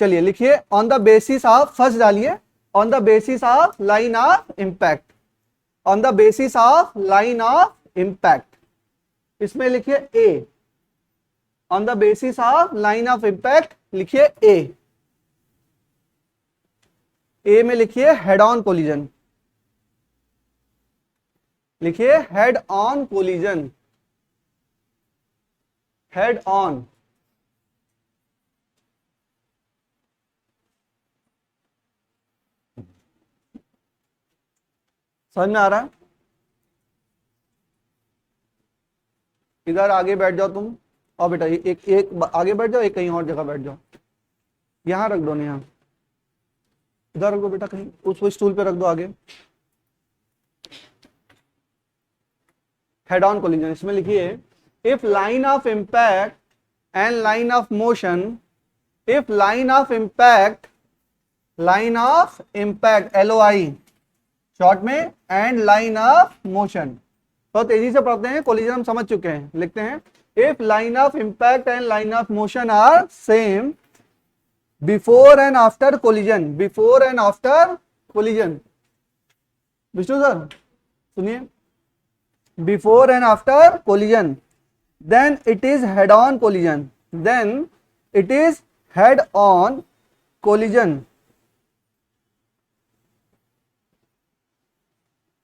चलिए लिखिए on the basis of, first डालिए on the basis of line of impact, on the basis of line of impact, इसमें लिखिए A, on the basis of line of impact लिखिए A, A में लिखिए head on collision, लिखिए head on collision, head on, समझ में आ रहा है? इधर आगे बैठ जाओ तुम, और बेटा एक एक आगे बैठ जाओ, एक कहीं और जगह बैठ जाओ, यहां रख दो, नहीं यहां, इधर रख दो बेटा, कहीं उस स्टूल पे रख दो आगे। हेड ऑन कोलिजन, इसमें लिखिए if line of impact and line of motion, if line of impact, line of impact LOI short में, एंड लाइन ऑफ मोशन, तो तेजी से पढ़ते हैं, कोलिजन हम समझ चुके हैं, लिखते हैं if line of impact and line of motion are same before and after collision, before and after collision, Vishnu sir सुनिए, before and after collision, then it is head on collision, then it is head on collision,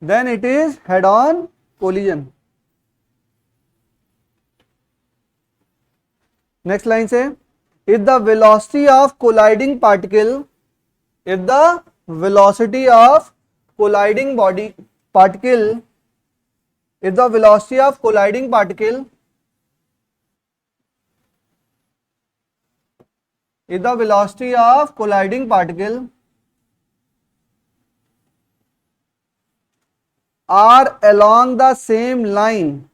then it is head on collision। next line से if the velocity of colliding particle, if the velocity of colliding body particle, if the velocity of colliding particle, if the velocity of colliding particle are along the same line,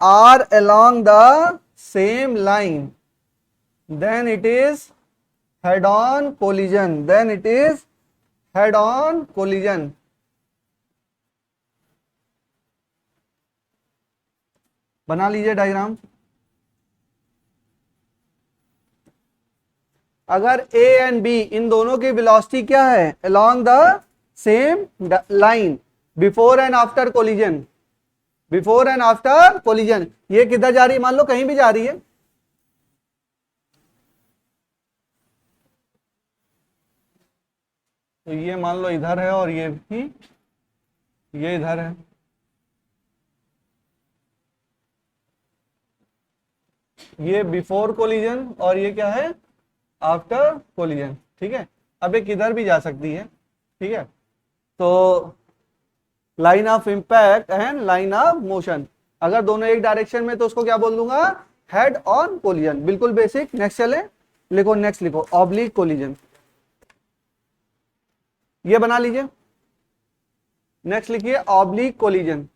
are along the same line, then it is head on collision, then it is head on collision। बना लीजिए diagram. अगर A and B इन दोनों की velocity क्या है, along the same line, before and after collision, before and after collision, ये किधर जा रही है, मान लो कहीं भी जा रही है, तो ये मान लो इधर है और ये भी, ये इधर है, ये बिफोर कोलिजन और ये क्या है, आफ्टर कोलिजन, ठीक है। अब ये किधर भी जा सकती है, ठीक है, तो line of impact and line of motion, अगर दोनों एक डायरेक्शन में तो उसको क्या बोल दूंगा, हेड ऑन कोलिजन, बिल्कुल बेसिक। नेक्स्ट चले, लिखो नेक्स्ट, लिखो ऑब्लिक कोलिजन, ये बना लीजिए। नेक्स्ट लिखिए oblique collision,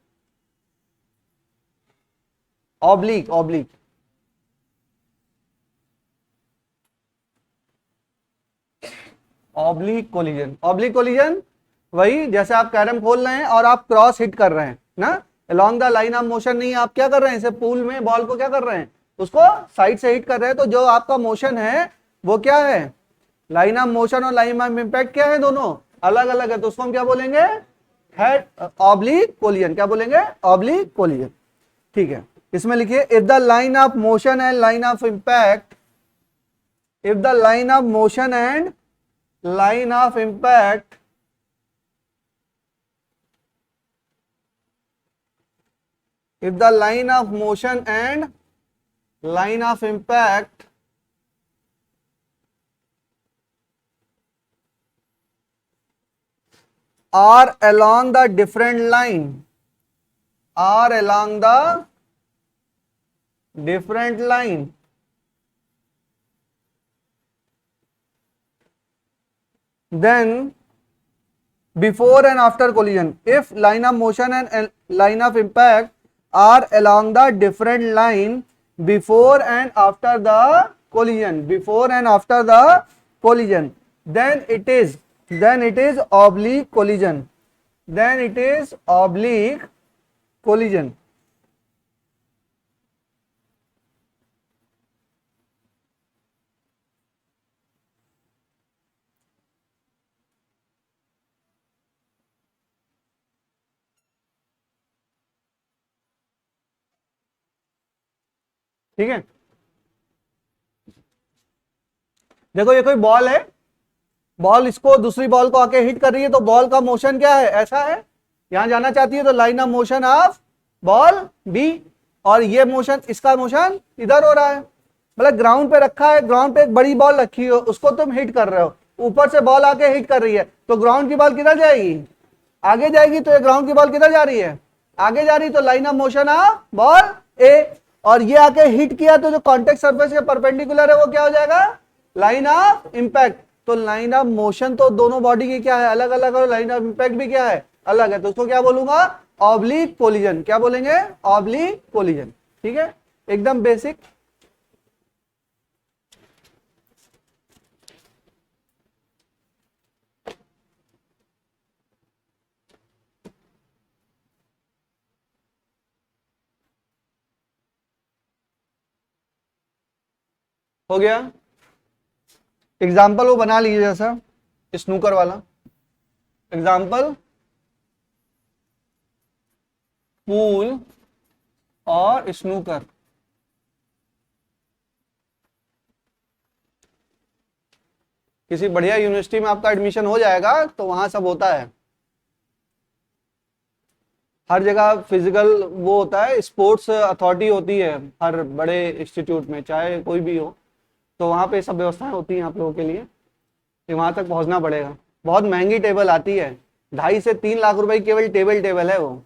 oblique, oblique, oblique collision, oblique collision वही जैसे आप कैरम खोल रहे हैं और आप क्रॉस हिट कर रहे हैं ना, along the line of motion नहीं, आप क्या कर रहे हैं, इसे पूल में बॉल को क्या कर रहे हैं, उसको साइड से हिट कर रहे हैं, तो जो आपका मोशन है वो क्या है, लाइन ऑफ मोशन और लाइन ऑफ इंपैक्ट क्या है, दोनों अलग अलग है, तो उसको हम क्या बोलेंगे, हेड ऑब्लिक कोलिजन, क्या बोलेंगे, ऑब्लिक कोलिजन, ठीक है। इसमें लिखिए if the line of motion and line of impact, if the line of motion and line of impact if the line of motion and line of impact are along the different line, are along the different line, then before and after collision, if line of motion and line of impact are along the different line before and after the collision, before and after the collision, then it is oblique collision, then it is oblique collision। ठीक है, देखो ये कोई ball है, ball इसको दूसरी ball को आके हिट कर रही है, तो बॉल का मोशन क्या है, ऐसा है, यहां जाना चाहती है तो line of motion of ball B, और ये मोशन, इसका मोशन इधर हो रहा है, मतलब ग्राउंड पे रखा है, ग्राउंड पे एक बड़ी बॉल रखी हो, उसको तुम हिट कर रहे हो, ऊपर से बॉल आके हिट कर रही है, तो ग्राउंड की बॉल किधर जाएगी, आगे जाएगी, तो ये ग्राउंड की बॉल किधर जा रही है, आगे जा रही, तो line of motion of ball A, और ये आके हिट किया तो जो कॉन्टेक्ट सरफेस के परपेंडिकुलर है वो क्या हो जाएगा, लाइन ऑफ इंपैक्ट। तो लाइन ऑफ मोशन तो दोनों बॉडी की क्या है, अलग अलग, और लाइन ऑफ इंपैक्ट भी क्या है, अलग है, तो उसको क्या बोलूंगा, ऑब्लिक कोलिजन, क्या बोलेंगे, ऑब्लिक कोलिजन। ठीक है, एकदम बेसिक। हो गया, एग्जाम्पल वो बना लीजिए जैसा स्नूकर वाला एग्जाम्पल, पूल और स्नूकर। किसी बढ़िया यूनिवर्सिटी में आपका एडमिशन हो जाएगा तो वहां सब होता है, हर जगह फिजिकल वो होता है, स्पोर्ट्स अथॉरिटी होती है हर बड़े इंस्टीट्यूट में, चाहे कोई भी हो, तो वहाँ पे सब व्यवस्थाएं होती हैं आप लोगों के लिए, कि वहाँ तक पहुँचना पड़ेगा। बहुत महंगी टेबल आती है, 2.5 से 3 लाख रुपए केवल टेबल है, वो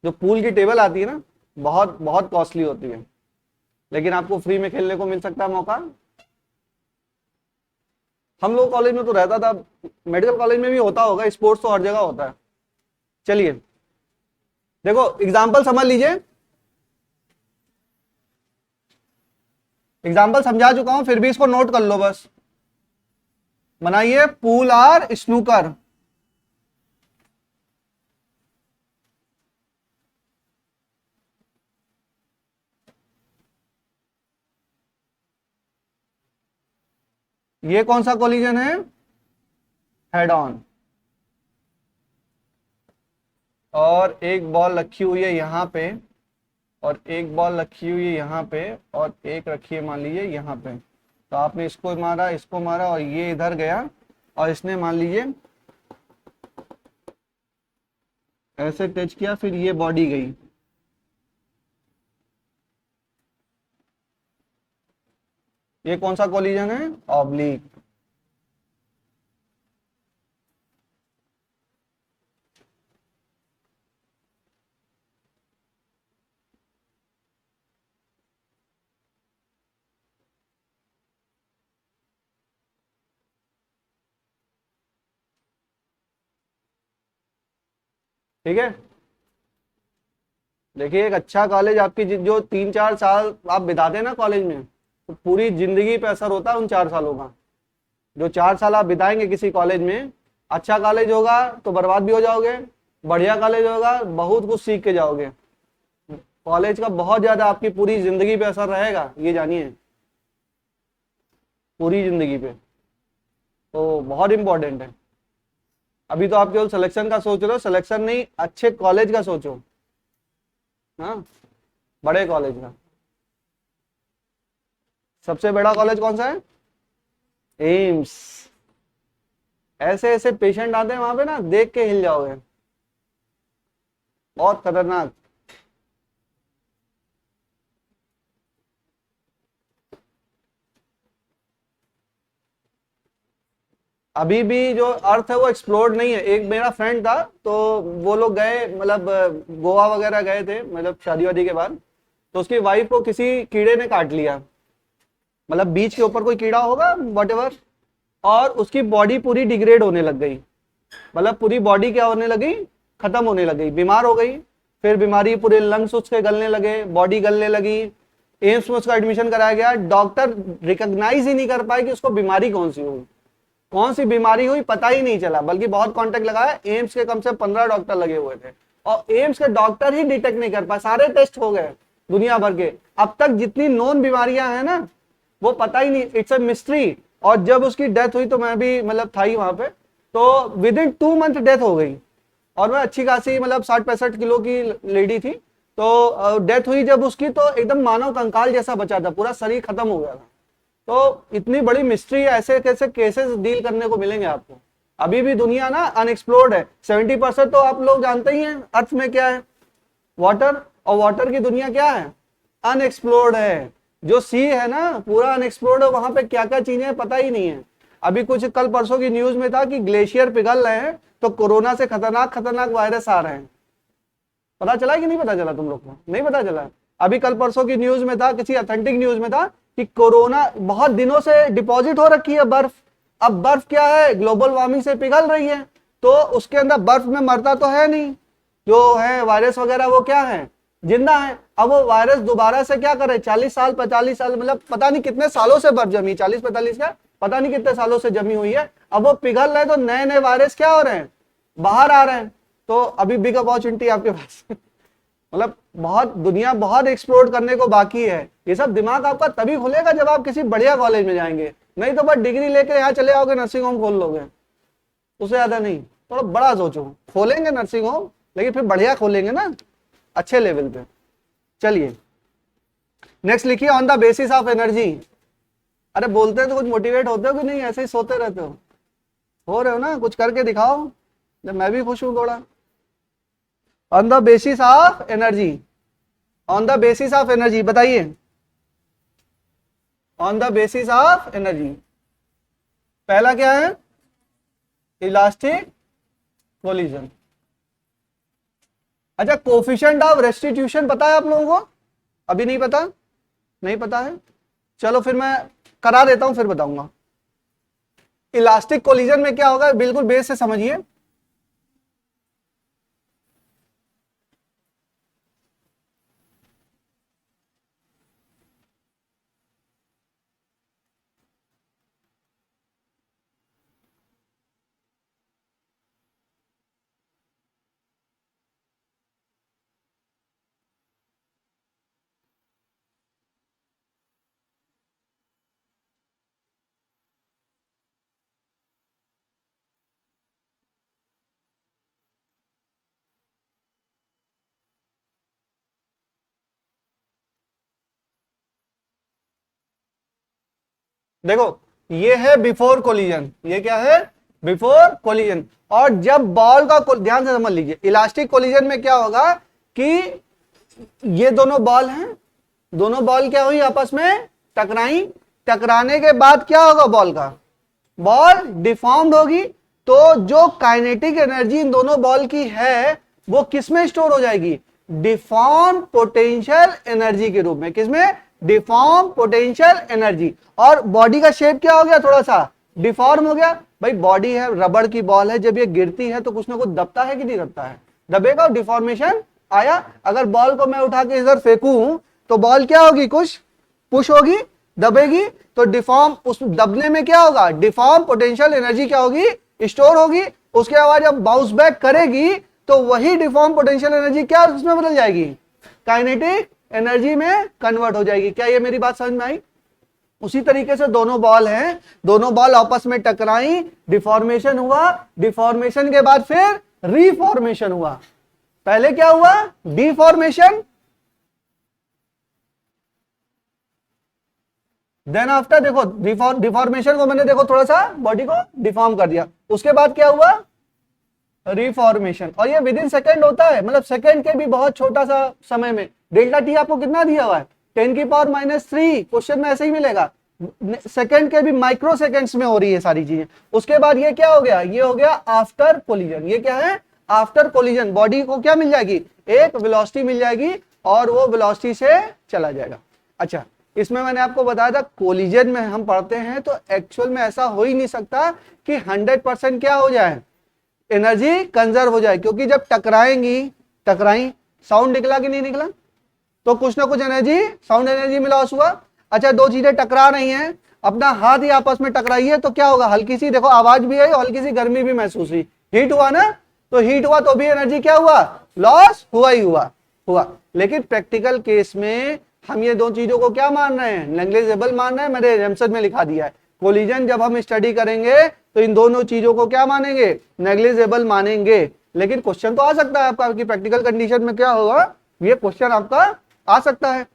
जो पूल की टेबल आती है ना, बहुत बहुत कॉस्टली होती है, लेकिन आपको फ्री में खेलने को मिल सकता है मौका। हम लोग कॉलेज में तो रहता था, मेडिकल कॉलेज में भी होता होगा, स्पोर्ट्स तो हर जगह होता है। चलिए देखो एग्जाम्पल समझ लीजिए, एग्जाम्पल समझा चुका हूं, फिर भी इसको नोट कर लो बस, बनाइए पूल और स्नूकर। ये कौन सा कोलिजन है, हेड ऑन, और एक बॉल रखी हुई है यहाँ पे, और एक बॉल रखी हुई है यहाँ पे, और एक रखी है मान लीजिए यहाँ पे, तो आपने इसको मारा और ये इधर गया, और इसने मान लीजिए ऐसे टच किया, फिर ये बॉडी गई, ये कौन सा कोलिजन है, ऑब्लिक। ठीक है, देखिए एक अच्छा कॉलेज आपकी जो 3-4 साल आप बिताते हैं ना कॉलेज में, तो पूरी जिंदगी पे असर होता है उन 4 सालों का। जो 4 साल आप बिताएंगे किसी कॉलेज में, अच्छा कॉलेज होगा तो बर्बाद भी हो जाओगे, बढ़िया कॉलेज होगा बहुत कुछ सीख के जाओगे। कॉलेज का बहुत ज्यादा आपकी पूरी जिंदगी पे असर रहेगा, ये जानिए, पूरी जिंदगी पे, तो बहुत इंपॉर्टेंट है। अभी तो आप केवल सिलेक्शन का सोच रहे हो, सिलेक्शन नहीं, अच्छे कॉलेज का सोचो, हाँ, बड़े कॉलेज का। सबसे बड़ा कॉलेज कौन सा है, एम्स। ऐसे ऐसे पेशेंट आते हैं वहां पे ना, देख के हिल जाओगे, बहुत खतरनाक। अभी भी जो अर्थ है वो एक्सप्लोर्ड नहीं है। एक मेरा फ्रेंड था, तो वो लोग गए, मतलब गोवा वगैरह गए थे, मतलब शादी वादी के बाद, तो उसकी वाइफ को किसी कीड़े ने काट लिया, मतलब बीच के ऊपर कोई कीड़ा होगा वॉटेवर, और उसकी बॉडी पूरी डिग्रेड होने लग गई, मतलब पूरी बॉडी क्या होने लगी, खत्म होने लगी, बीमार हो गई। फिर बीमारी, पूरे लंग्स उसके गलने लगे, बॉडी गलने लगी, एम्स में उसका एडमिशन कराया गया। डॉक्टर रिकॉग्नाइज ही नहीं कर पाए कि उसको बीमारी कौन सी हुई, कौन सी बीमारी हुई पता ही नहीं चला, बल्कि बहुत कांटेक्ट लगाया, एम्स के कम से 15 डॉक्टर लगे हुए थे, और एम्स के डॉक्टर ही डिटेक्ट नहीं कर पाए। सारे टेस्ट हो गए दुनिया भर के, अब तक जितनी नोन बीमारियां हैं ना, वो पता ही नहीं, इट्स अ मिस्ट्री। और जब उसकी डेथ हुई तो मैं भी मतलब था ही वहां पे, तो विद इन 2 मंथ डेथ हो गई, और मैं अच्छी खासी मतलब 60-65 किलो की लेडी थी, तो डेथ हुई जब उसकी, तो एकदम मानव कंकाल जैसा बचा था, पूरा शरीर खत्म हो गया था। तो इतनी बड़ी मिस्ट्री, ऐसे कैसे केसेस डील करने को मिलेंगे आपको। अभी भी दुनिया ना अनएक्सप्लोर्ड है। 70% तो आप लोग जानते ही हैं अर्थ में क्या है, वाटर, और वाटर की दुनिया क्या है, अनएक्सप्लोर्ड है। जो सी है ना पूरा अनएक्सप्लोर्ड है, वहां पे क्या क्या चीजें हैं पता ही नहीं है। अभी कुछ कल परसों की न्यूज में था कि ग्लेशियर पिघल रहे हैं, तो कोरोना से खतरनाक खतरनाक वायरस आ रहे हैं। पता चला कि नहीं पता चला तुम लोग को? नहीं पता चला। अभी कल परसों की न्यूज में था, किसी ऑथेंटिक न्यूज में था कि कोरोना बहुत दिनों से डिपॉजिट हो रखी है बर्फ। अब बर्फ क्या है, ग्लोबल वार्मिंग से पिघल रही है, तो उसके अंदर बर्फ में मरता तो है नहीं, जो है वायरस वगैरह वो क्या है, जिंदा है। अब वो वायरस दोबारा से क्या करे, 40 साल 45 साल, मतलब पता नहीं कितने सालों से बर्फ जमी, 40-45 का पता नहीं कितने सालों से जमी हुई है। अब वो पिघल रहे, तो नए नए वायरस क्या हो रहे हैं, बाहर आ रहे हैं। तो अभी बिग अपॉर्चुनिटी आपके पास मतलब बहुत दुनिया बहुत एक्सप्लोर करने को बाकी है। ये सब दिमाग आपका तभी खुलेगा जब आप किसी बढ़िया कॉलेज में जाएंगे, नहीं तो बस डिग्री लेके यहाँ चले आओगे, नर्सिंग होम खोल लोगे, उससे ज्यादा नहीं। थोड़ा बड़ा सोचो, खोलेंगे नर्सिंग होम लेकिन फिर बढ़िया खोलेंगे ना, अच्छे लेवल पे। चलिए नेक्स्ट लिखिए, on the basis of energy. अरे बोलते हैं तो कुछ मोटिवेट होते हो कि नहीं, ऐसे ही सोते रहते हो रहे हो ना, कुछ करके दिखाओ जब मैं भी खुश हूं थोड़ा। On the basis of energy, on the basis of energy बताइए, on the basis of energy. पहला क्या है, इलास्टिक कोलिजन। अच्छा, कोफिशिएंट ऑफ रेस्टिट्यूशन पता है आप लोगों को? अभी नहीं पता, नहीं पता है, चलो फिर मैं करा देता हूं फिर बताऊंगा। इलास्टिक कोलिजन में क्या होगा, बिल्कुल बेस से समझिए। देखो ये है बिफोर कोलिजन, ये क्या है, बिफोर कोलिजन। और जब बॉल का ध्यान से समझ लीजिए, इलास्टिक कोलिजन में क्या होगा कि ये दोनों बॉल हैं, दोनों बॉल क्या हुई, आपस में टकराई, टकराने के बाद क्या होगा, बॉल का, बॉल डिफॉर्म्ड होगी। तो जो काइनेटिक एनर्जी इन दोनों बॉल की है वो किसमें स्टोर हो जाएगी, डिफॉर्म पोटेंशियल एनर्जी के रूप में। किसमें, डिफॉर्म पोटेंशियल एनर्जी। और बॉडी का शेप क्या हो गया, थोड़ा सा डिफॉर्म हो गया। भाई बॉडी है, रबड़ की बॉल है, जब ये गिरती है तो कुछ ना कुछ दबता है कि नहीं दबता है, दबेगा, डिफॉर्मेशन आया। अगर बॉल को मैं उठा के इधर फेंकूं तो बॉल क्या होगी, कुछ पुश होगी, दबेगी, तो डिफॉर्म, उस दबने में क्या होगा, डिफॉर्म पोटेंशियल एनर्जी क्या होगी, स्टोर होगी। उसके बाद जब बाउंस बैक करेगी तो वही डिफॉर्म पोटेंशियल एनर्जी क्या उसमें बदल जाएगी, काइनेटिक एनर्जी में कन्वर्ट हो जाएगी। क्या ये मेरी बात समझ में आई? उसी तरीके से दोनों बॉल हैं, दोनों बॉल आपस में टकराई, डिफॉर्मेशन हुआ, डिफॉर्मेशन के बाद फिर रीफॉर्मेशन हुआ। पहले क्या हुआ, डिफॉर्मेशन, देन आफ्टर देखो डिफॉर्मेशन को मैंने देखो थोड़ा सा बॉडी को डिफॉर्म कर दिया, उसके बाद क्या हुआ, रिफॉर्मेशन। और ये विद इन सेकेंड होता है, मतलब सेकेंड के भी बहुत छोटा सा समय में। डेल्टा टी आपको कितना दिया हुआ है, 10⁻³ क्वेश्चन में ऐसे ही मिलेगा। सेकेंड के भी माइक्रो सेकेंड्स में हो रही है सारी चीजें। उसके बाद ये क्या हो गया, ये हो गया आफ्टर कोलिजन। ये क्या है, आफ्टर कोलिजन बॉडी को क्या मिल जाएगी, एक वेलोसिटी मिल जाएगी और वो वेलोसिटी से चला जाएगा। अच्छा, इसमें मैंने आपको बताया था कोलिजन में हम पढ़ते हैं तो एक्चुअल में ऐसा हो ही नहीं सकता कि 100% क्या हो जाए, एनर्जी कंजर्व हो जाए, क्योंकि जब टकराएंगी, टकराई, साउंड निकला कि नहीं निकला, तो कुछ ना कुछ एनर्जी, साउंड एनर्जी में लॉस हुआ। अच्छा, दो चीजें टकरा रही हैं, अपना हाथ ही आपस में टकराई है तो क्या होगा, हल्की सी देखो आवाज भी आई, हल्की सी गर्मी भी महसूस हुई, हीट हुआ ना, तो हीट हुआ तो भी एनर्जी क्या हुआ, लॉस हुआ ही हुआ। लेकिन प्रैक्टिकल केस में हम ये दो चीजों को क्या मान रहे हैं, नेग्लिजिबल मान रहे हैं। मैंने एग्जाम्पल में लिखा दिया है, कोलिजन जब हम स्टडी करेंगे तो इन दोनों चीजों को क्या मानेंगे, नेग्लिजिबल मानेंगे। लेकिन क्वेश्चन तो आ सकता है आपका कि प्रैक्टिकल कंडीशन में क्या होगा, ये क्वेश्चन आपका आ सकता है,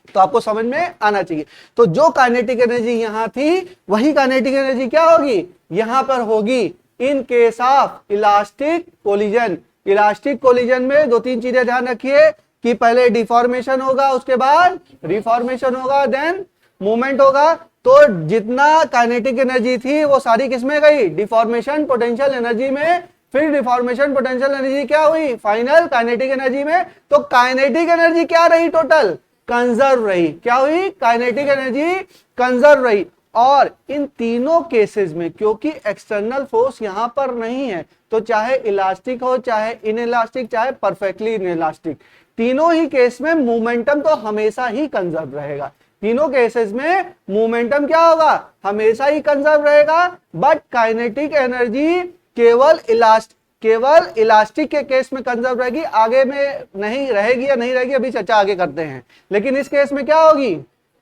तो आपको समझ में आना चाहिए। तो जो काइनेटिक एनर्जी यहां थी वही काइनेटिक एनर्जी क्या होगी, यहां पर होगी in case of elastic collision. Elastic collision में दो तीन चीजें ध्यान रखिए कि पहले डिफॉर्मेशन होगा, उसके बाद रिफॉर्मेशन होगा, देन मूवमेंट होगा। तो जितना काइनेटिक एनर्जी थी वो सारी किसमें गई, डिफॉर्मेशन पोटेंशियल एनर्जी में। फिर डिफॉर्मेशन पोटेंशियल एनर्जी क्या हुई, फाइनल काइनेटिक एनर्जी में। तो काइनेटिक एनर्जी क्या रही, टोटल कंजर्व रही। क्या हुई, काइनेटिक एनर्जी कंजर्व रही। और इन तीनों केसेस में क्योंकि एक्सटर्नल फोर्स यहां पर नहीं है, तो चाहे इलास्टिक हो, चाहे इनइलास्टिक, चाहे परफेक्टली इनइलास्टिक, तीनों ही केस में मोमेंटम तो हमेशा ही कंजर्व रहेगा। तीनों केसेस में मोमेंटम क्या होगा, हमेशा ही कंजर्व रहेगा। बट काइनेटिक एनर्जी केवल इलास्टिक के केस में कंजर्व रहेगी, आगे में नहीं रहेगी या नहीं रहेगी, अभी चर्चा आगे करते हैं। लेकिन इस केस में क्या होगी,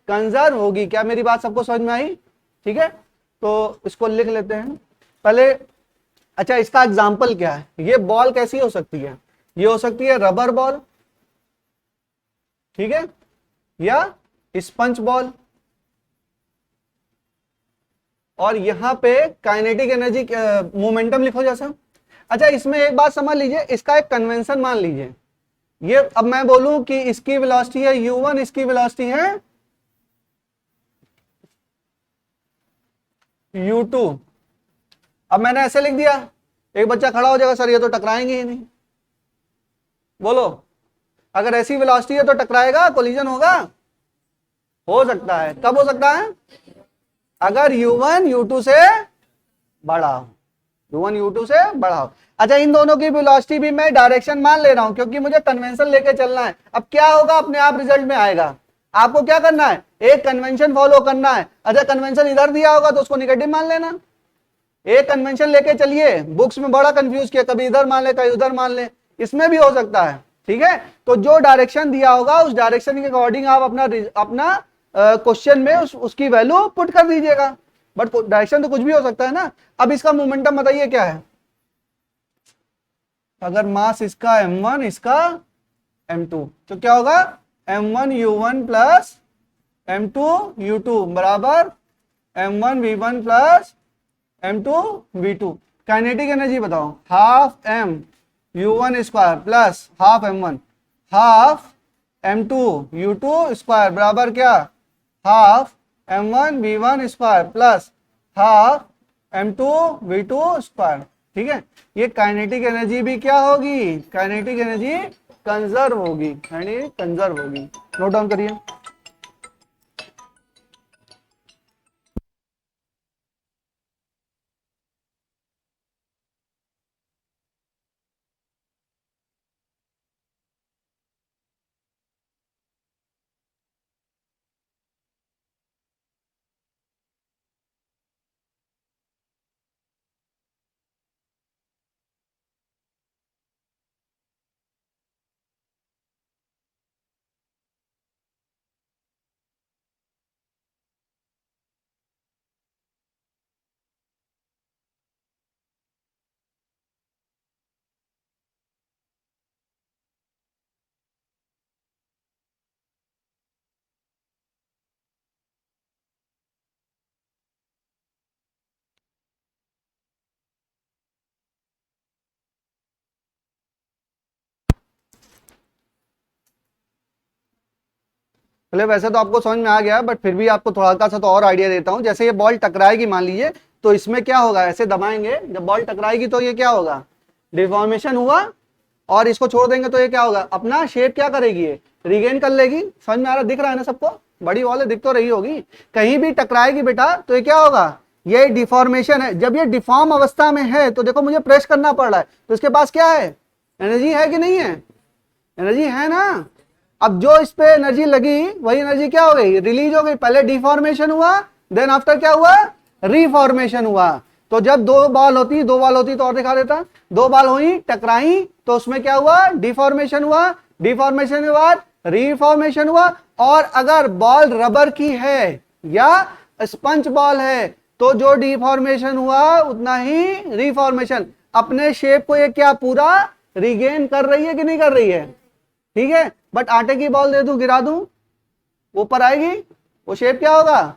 कंजर्व होगी। क्या मेरी बात सबको समझ में आई, ठीक है। तो इसको लिख लेते हैं पहले। अच्छा, इसका एग्जाम्पल क्या है, ये बॉल कैसी हो सकती है, ये हो सकती है रबर बॉल, ठीक है, या स्पंज बॉल। और यहां पे काइनेटिक एनर्जी मोमेंटम लिखो जैसा। अच्छा, इसमें एक बात समझ लीजिए, इसका एक कन्वेंशन मान लीजिए। ये अब मैं बोलूं कि इसकी वेलोसिटी है u1, इसकी वेलोसिटी है u2। अब मैंने ऐसे लिख दिया, एक बच्चा खड़ा हो जाएगा, सर ये तो टकराएंगे ही नहीं। बोलो, अगर ऐसी वेलोसिटी है तो टकराएगा, कोलिजन होगा, हो सकता है। कब हो सकता है, अगर u1 u2 से बड़ा हो, u1 u2 से बड़ा हो। अच्छा, इन दोनों की वेलोसिटी भी मैं डायरेक्शन मान ले रहा हूं क्योंकि मुझे कन्वेंशन लेके चलना है। अब क्या होगा, अपने आप रिजल्ट में आएगा। आपको क्या करना है, एक कन्वेंशन फॉलो करना है। अच्छा, कन्वेंशन इधर दिया होगा तो उसको निगेटिव मान लेना। एक कन्वेंशन लेके चलिए, बुक्स में बड़ा कंफ्यूज किया, कभी इधर मान ले कभी उधर मान ले, इसमें भी हो सकता है, ठीक है। तो जो डायरेक्शन दिया होगा उस डायरेक्शन के अकॉर्डिंग आप अपना क्वेश्चन में उसकी वैल्यू पुट कर दीजिएगा। बट डायरेक्शन तो कुछ भी हो सकता है ना। अब इसका मोमेंटम बताइए क्या है, अगर मास इसका m1 इसका m2, तो क्या होगा, m1 u1 plus m2 u2 बराबर m1 v1 plus m2 v2। Kinetic energy बताओ, half m u1 square plus half m1 half m2 u2 square बराबर क्या, half m1 v1 square plus half m2 v2 square, ठीक है। ये kinetic energy भी क्या होगी, काइनेटिक एनर्जी कंजर्व होगी, यानी कंजर्व होगी। नोट डाउन करिए। चलिए, वैसे तो आपको समझ में आ गया, बट फिर भी आपको थोड़ा सा तो और आइडिया देता हूं। जैसे ये बॉल टकराएगी मान लीजिए, तो इसमें क्या होगा, ऐसे दबाएंगे, जब बॉल टकराएगी तो ये क्या होगा, डिफॉर्मेशन हुआ। और इसको छोड़ देंगे तो ये क्या होगा, अपना शेप क्या करेगी, ये रिगेन कर लेगी। समझ में आ रहा, दिख रहा है ना सबको, बड़ी बॉल है, दिख तो रही होगी। कहीं भी टकराएगी बेटा तो ये क्या होगा, ये डिफॉर्मेशन है। जब ये डिफॉर्म अवस्था में है तो देखो मुझे प्रेस करना पड़ रहा है, तो इसके पास क्या है, एनर्जी है कि नहीं है, एनर्जी है ना। अब जो इस पे एनर्जी लगी वही एनर्जी क्या हो गई, रिलीज हो गई। पहले डिफॉर्मेशन हुआ, देन आफ्टर क्या हुआ, रिफॉर्मेशन हुआ। तो जब दो बॉल होती तो और दिखा देता, दो बॉल हुई टकराई तो उसमें क्या हुआ, डिफॉर्मेशन हुआ। डिफॉर्मेशन के बाद रिफॉर्मेशन हुआ। और अगर बॉल रबर की है या स्पंज बॉल है तो जो डिफॉर्मेशन हुआ उतना ही रिफॉर्मेशन। अपने शेप को ये क्या पूरा रिगेन कर रही है कि नहीं कर रही है, ठीक है, बट आटे की बॉल दे दूं, गिरा दूं, ऊपर आएगी, वो शेप क्या होगा,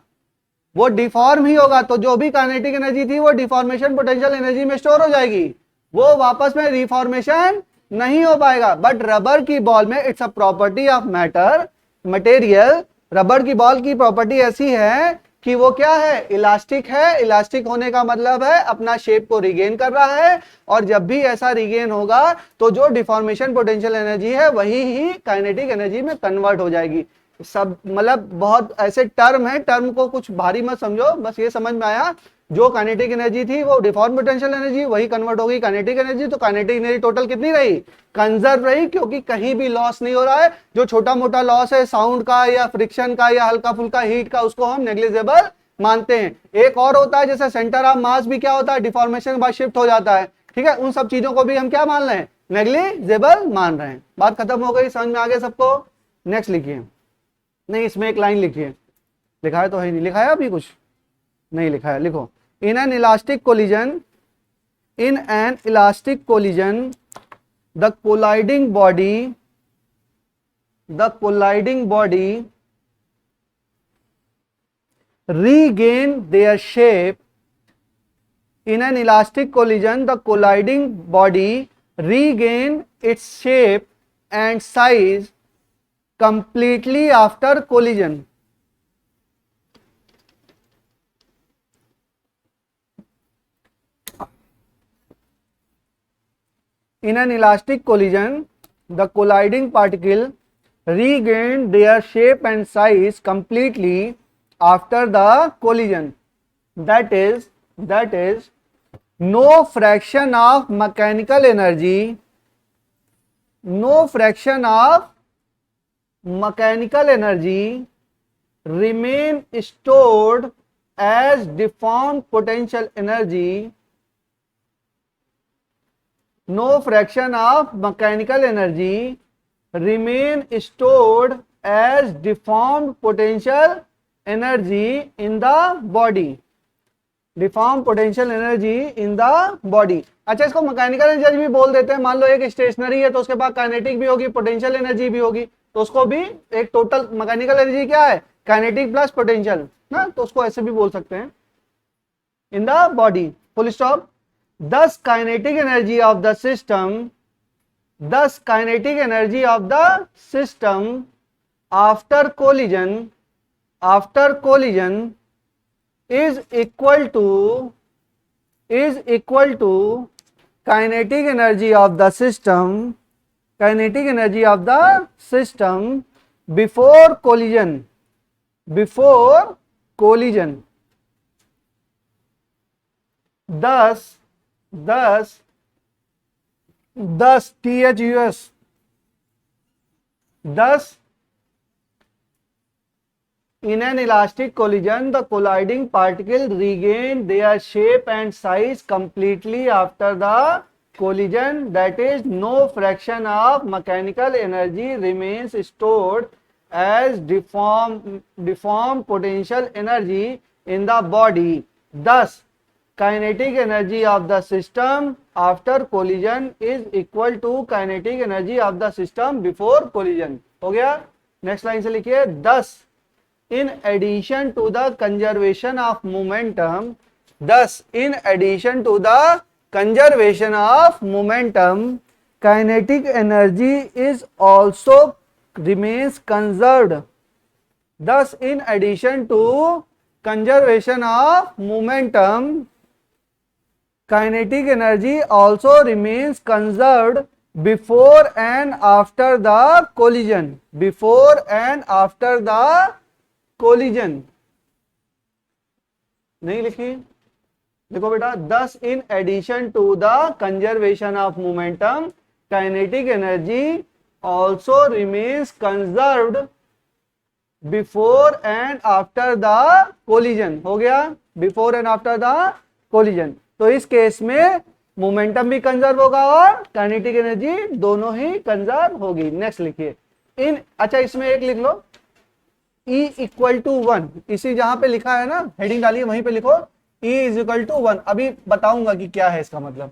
वो डिफॉर्म ही होगा। तो जो भी काइनेटिक एनर्जी थी वो डिफॉर्मेशन पोटेंशियल एनर्जी में स्टोर हो जाएगी, वो वापस में रिफॉर्मेशन नहीं हो पाएगा। बट रबर की बॉल में it's a property of matter material, rubber की बॉल की प्रॉपर्टी ऐसी है कि वो क्या है, इलास्टिक है। इलास्टिक होने का मतलब है अपना शेप को रिगेन कर रहा है, और जब भी ऐसा रिगेन होगा तो जो डिफॉर्मेशन पोटेंशियल एनर्जी है वही ही काइनेटिक एनर्जी में कन्वर्ट हो जाएगी। सब मतलब बहुत ऐसे टर्म है, टर्म को कुछ भारी मत समझो, बस ये समझ में आया जो काइनेटिक एनर्जी थी वो डिफॉर्म पोटेंशियल एनर्जी वही कन्वर्ट हो गई काइनेटिक एनर्जी। तो काइनेटिक एनर्जी टोटल कितनी रही, कंजर्व रही, क्योंकि कहीं भी लॉस नहीं हो रहा है। जो छोटा मोटा लॉस है साउंड का या फ्रिक्शन का या हल्का फुल्का हीट का, उसको हम नेग्लिजिबल मानते हैं। एक और होता है जैसे सेंटर ऑफ मास भी क्या होता है, डिफॉर्मेशन के बाद शिफ्ट हो जाता है, ठीक है, उन सब चीजों को भी हम क्या मान रहे हैं, नेग्लिजिबल मान रहे हैं। बात खत्म हो गई, समझ में आ गया सबको। नेक्स्ट लिखिए, नहीं इसमें एक लाइन लिखिए, लिखा है तो है नहीं, लिखा है अभी कुछ नहीं लिखा है, लिखो in an elastic collision, in an elastic collision the colliding body regain their shape. In an elastic collision the colliding body regain its shape and size completely after collision. In an elastic collision the colliding particle regain their shape and size completely after the collision. That is no fraction of mechanical energy remain stored as deformed potential energy. No fraction of mechanical energy remain stored as deformed potential energy in the body. Deform potential energy in the body. अच्छा, इसको mechanical energy भी बोल देते हैं। मान लो एक stationery है तो उसके पास काइनेटिक भी होगी, पोटेंशियल एनर्जी भी होगी, तो उसको भी एक टोटल मैकेनिकल एनर्जी क्या है, काइनेटिक प्लस पोटेंशियल ना, तो उसको ऐसे भी बोल सकते हैं in the body, full stop. दस kinetic energy of the system after collision is equal to kinetic energy of the system before collision. Thus in an elastic collision the colliding particle regain their shape and size completely after the collision. That is, no fraction of mechanical energy remains stored as deformed potential energy in the body. Thus kinetic energy of the system after collision is equal to kinetic energy of the system before collision. हो गया। Next line से लिखिए, thus in addition to the conservation of momentum, kinetic energy is also remains conserved. Thus in addition to conservation of momentum, kinetic energy also remains conserved before and after the collision. नहीं लिखी, देखो बेटा, thus in addition to the conservation of momentum, kinetic energy also remains conserved before and after the collision. हो गया, before and after the collision। तो इस case में momentum भी कंजर्व होगा और काइनेटिक एनर्जी दोनों ही कंजर्व होगी। नेक्स्ट लिखिए, अच्छा इसमें एक लिख लो, E इक्वल टू 1, इसी जहां पे लिखा है ना, हेडिंग डालिए वहीं पे लिखो E इज इक्वल टू 1। अभी बताऊंगा कि क्या है इसका मतलब।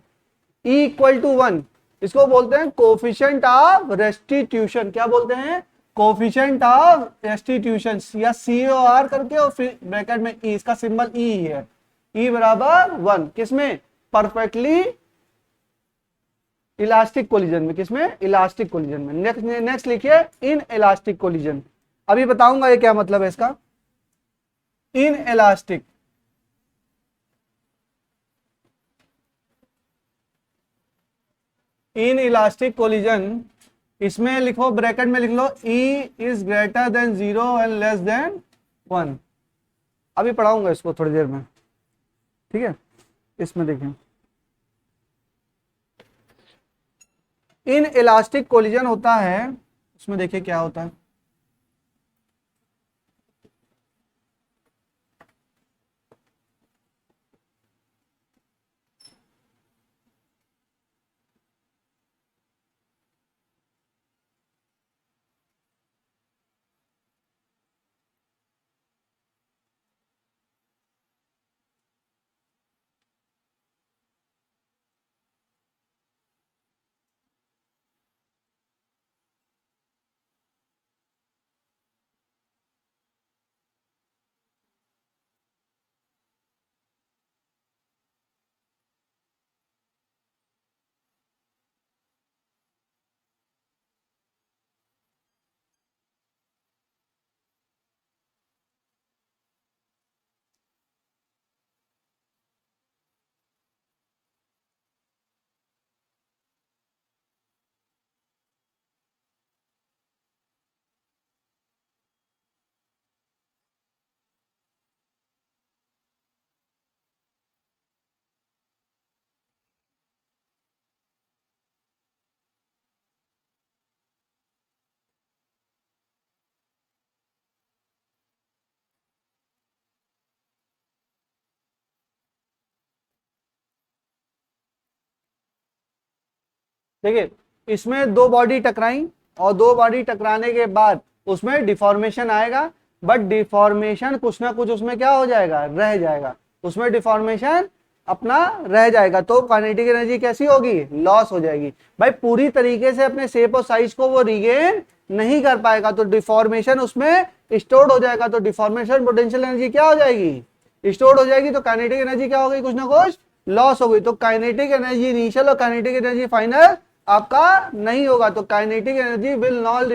E इक्वल टू 1, इसको बोलते हैं कोफिशिएंट ऑफ रेस्टिट्यूशन। क्या बोलते हैं? कोफिशिएंट ऑफ रेस्टिट्यूशन, या COR करके और फिर ब्रैकेट में ई, इसका सिंबल ई है, ई बराबर 1। किसमें? परफेक्टली इलास्टिक कोलिजन में। किसमें? इलास्टिक कोलिजन में। नेक्स्ट लिखिए इन इलास्टिक कोलिजन। अभी बताऊंगा ये क्या मतलब है इसका। In elastic, in elastic collision, इसमें लिखो ब्रैकेट में लिख लो E is greater then 0 and less than 1। अभी पढ़ाऊंगा इसको थोड़ी देर में, ठीक है। इसमें देखें इन इलास्टिक कोलिजन होता है, उसमें देखिए क्या होता है। देखिए इसमें दो बॉडी टकराई और दो बॉडी टकराने के बाद उसमें डिफॉर्मेशन आएगा, बट डिफॉर्मेशन कुछ ना कुछ उसमें क्या हो जाएगा? रह जाएगा। उसमें डिफॉर्मेशन अपना रह जाएगा, तो काइनेटिक एनर्जी कैसी होगी? लॉस हो जाएगी। भाई पूरी तरीके से अपने शेप और साइज को वो रिगेन नहीं कर पाएगा, तो डिफॉर्मेशन उसमें स्टोर्ड हो जाएगा। तो डिफॉर्मेशन पोटेंशियल एनर्जी क्या हो जाएगी? स्टोर्ड हो जाएगी। तो काइनेटिक एनर्जी क्या हो गई? कुछ ना कुछ लॉस हो गई। तो काइनेटिक एनर्जी इनिशियल और काइनेटिक एनर्जी फाइनल आपका नहीं होगा। तो kinetic energy will not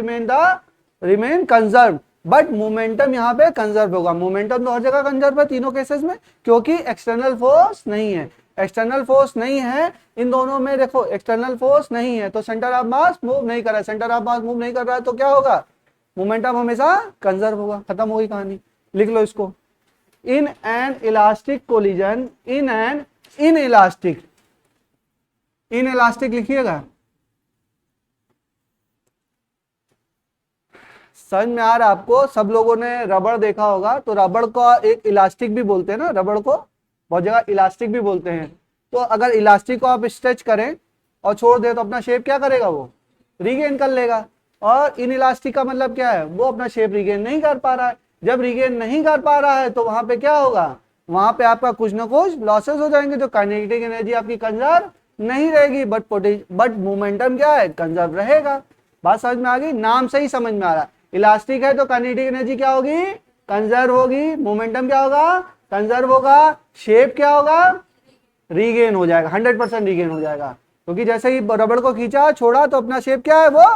remain conserve, but momentum यहाँ पे कंजर्व होगा। मोमेंटम तो हर जगह कंजर्व है तीनों केसेस में, क्योंकि एक्सटर्नल फोर्स नहीं है। एक्सटर्नल फोर्स नहीं है इन दोनों में। देखो एक्सटर्नल फोर्स नहीं है तो सेंटर ऑफ मास मूव नहीं कर रहा है। सेंटर ऑफ मास मूव नहीं कर रहा है तो क्या होगा? मोमेंटम हमेशा कंजर्व होगा। खत्म होगी कहानी। लिख लो इसको। In an elastic collision, in elastic लिखिएगा। समझ में आ रहा है आपको? सब लोगों ने रबड़ देखा होगा, तो रबड़ को एक इलास्टिक भी बोलते हैं ना, रबड़ को बहुत जगह इलास्टिक भी बोलते हैं। तो अगर इलास्टिक को आप स्ट्रेच करें और छोड़ दें तो अपना शेप क्या करेगा? वो रिगेन कर लेगा। और इन इलास्टिक का मतलब क्या है? वो अपना शेप रिगेन नहीं कर पा रहा है। जब रिगेन नहीं कर पा रहा है तो वहां पे क्या होगा? वहां पे आपका कुछ ना कुछ लॉसेस हो जाएंगे। तो काइनेटिक एनर्जी आपकी कंजर्व नहीं रहेगी, बट मोमेंटम क्या है? कंजर्व रहेगा। बात समझ में आ गई? नाम से ही समझ में आ रहा है। इलास्टिक है तो काइनेटिक एनर्जी क्या होगी? कंजर्व होगी। मोमेंटम क्या होगा? कंजर्व होगा। शेप क्या होगा? रीगेन हो जाएगा। 100% रीगेन हो जाएगा, क्योंकि जैसे ही रबड़ को खींचा छोड़ा तो अपना शेप क्या है? वो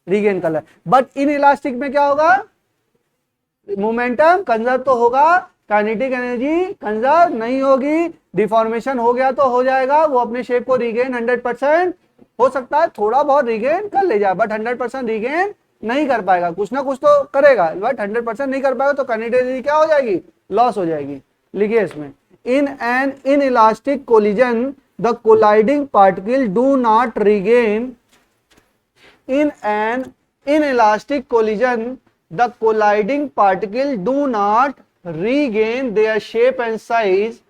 रीगेन कर ले। बट इन इलास्टिक में क्या होगा? मोमेंटम कंजर्व तो होगा, काइनेटिक एनर्जी कंजर्व नहीं होगी। डिफॉर्मेशन हो गया तो हो जाएगा, वो अपने शेप को रीगेन 100% हो सकता है, थोड़ा बहुत रीगेन कर ले जाए, बट 100% रीगेन नहीं कर पाएगा। कुछ ना कुछ तो करेगा, बट 100% नहीं कर पाएगा। तो काइनेटिक एनर्जी क्या हो जाएगी? लॉस हो जाएगी। लिखिए इसमें, in an inelastic collision the colliding particle do not regain, in an inelastic collision the colliding particle do not regain their shape and size,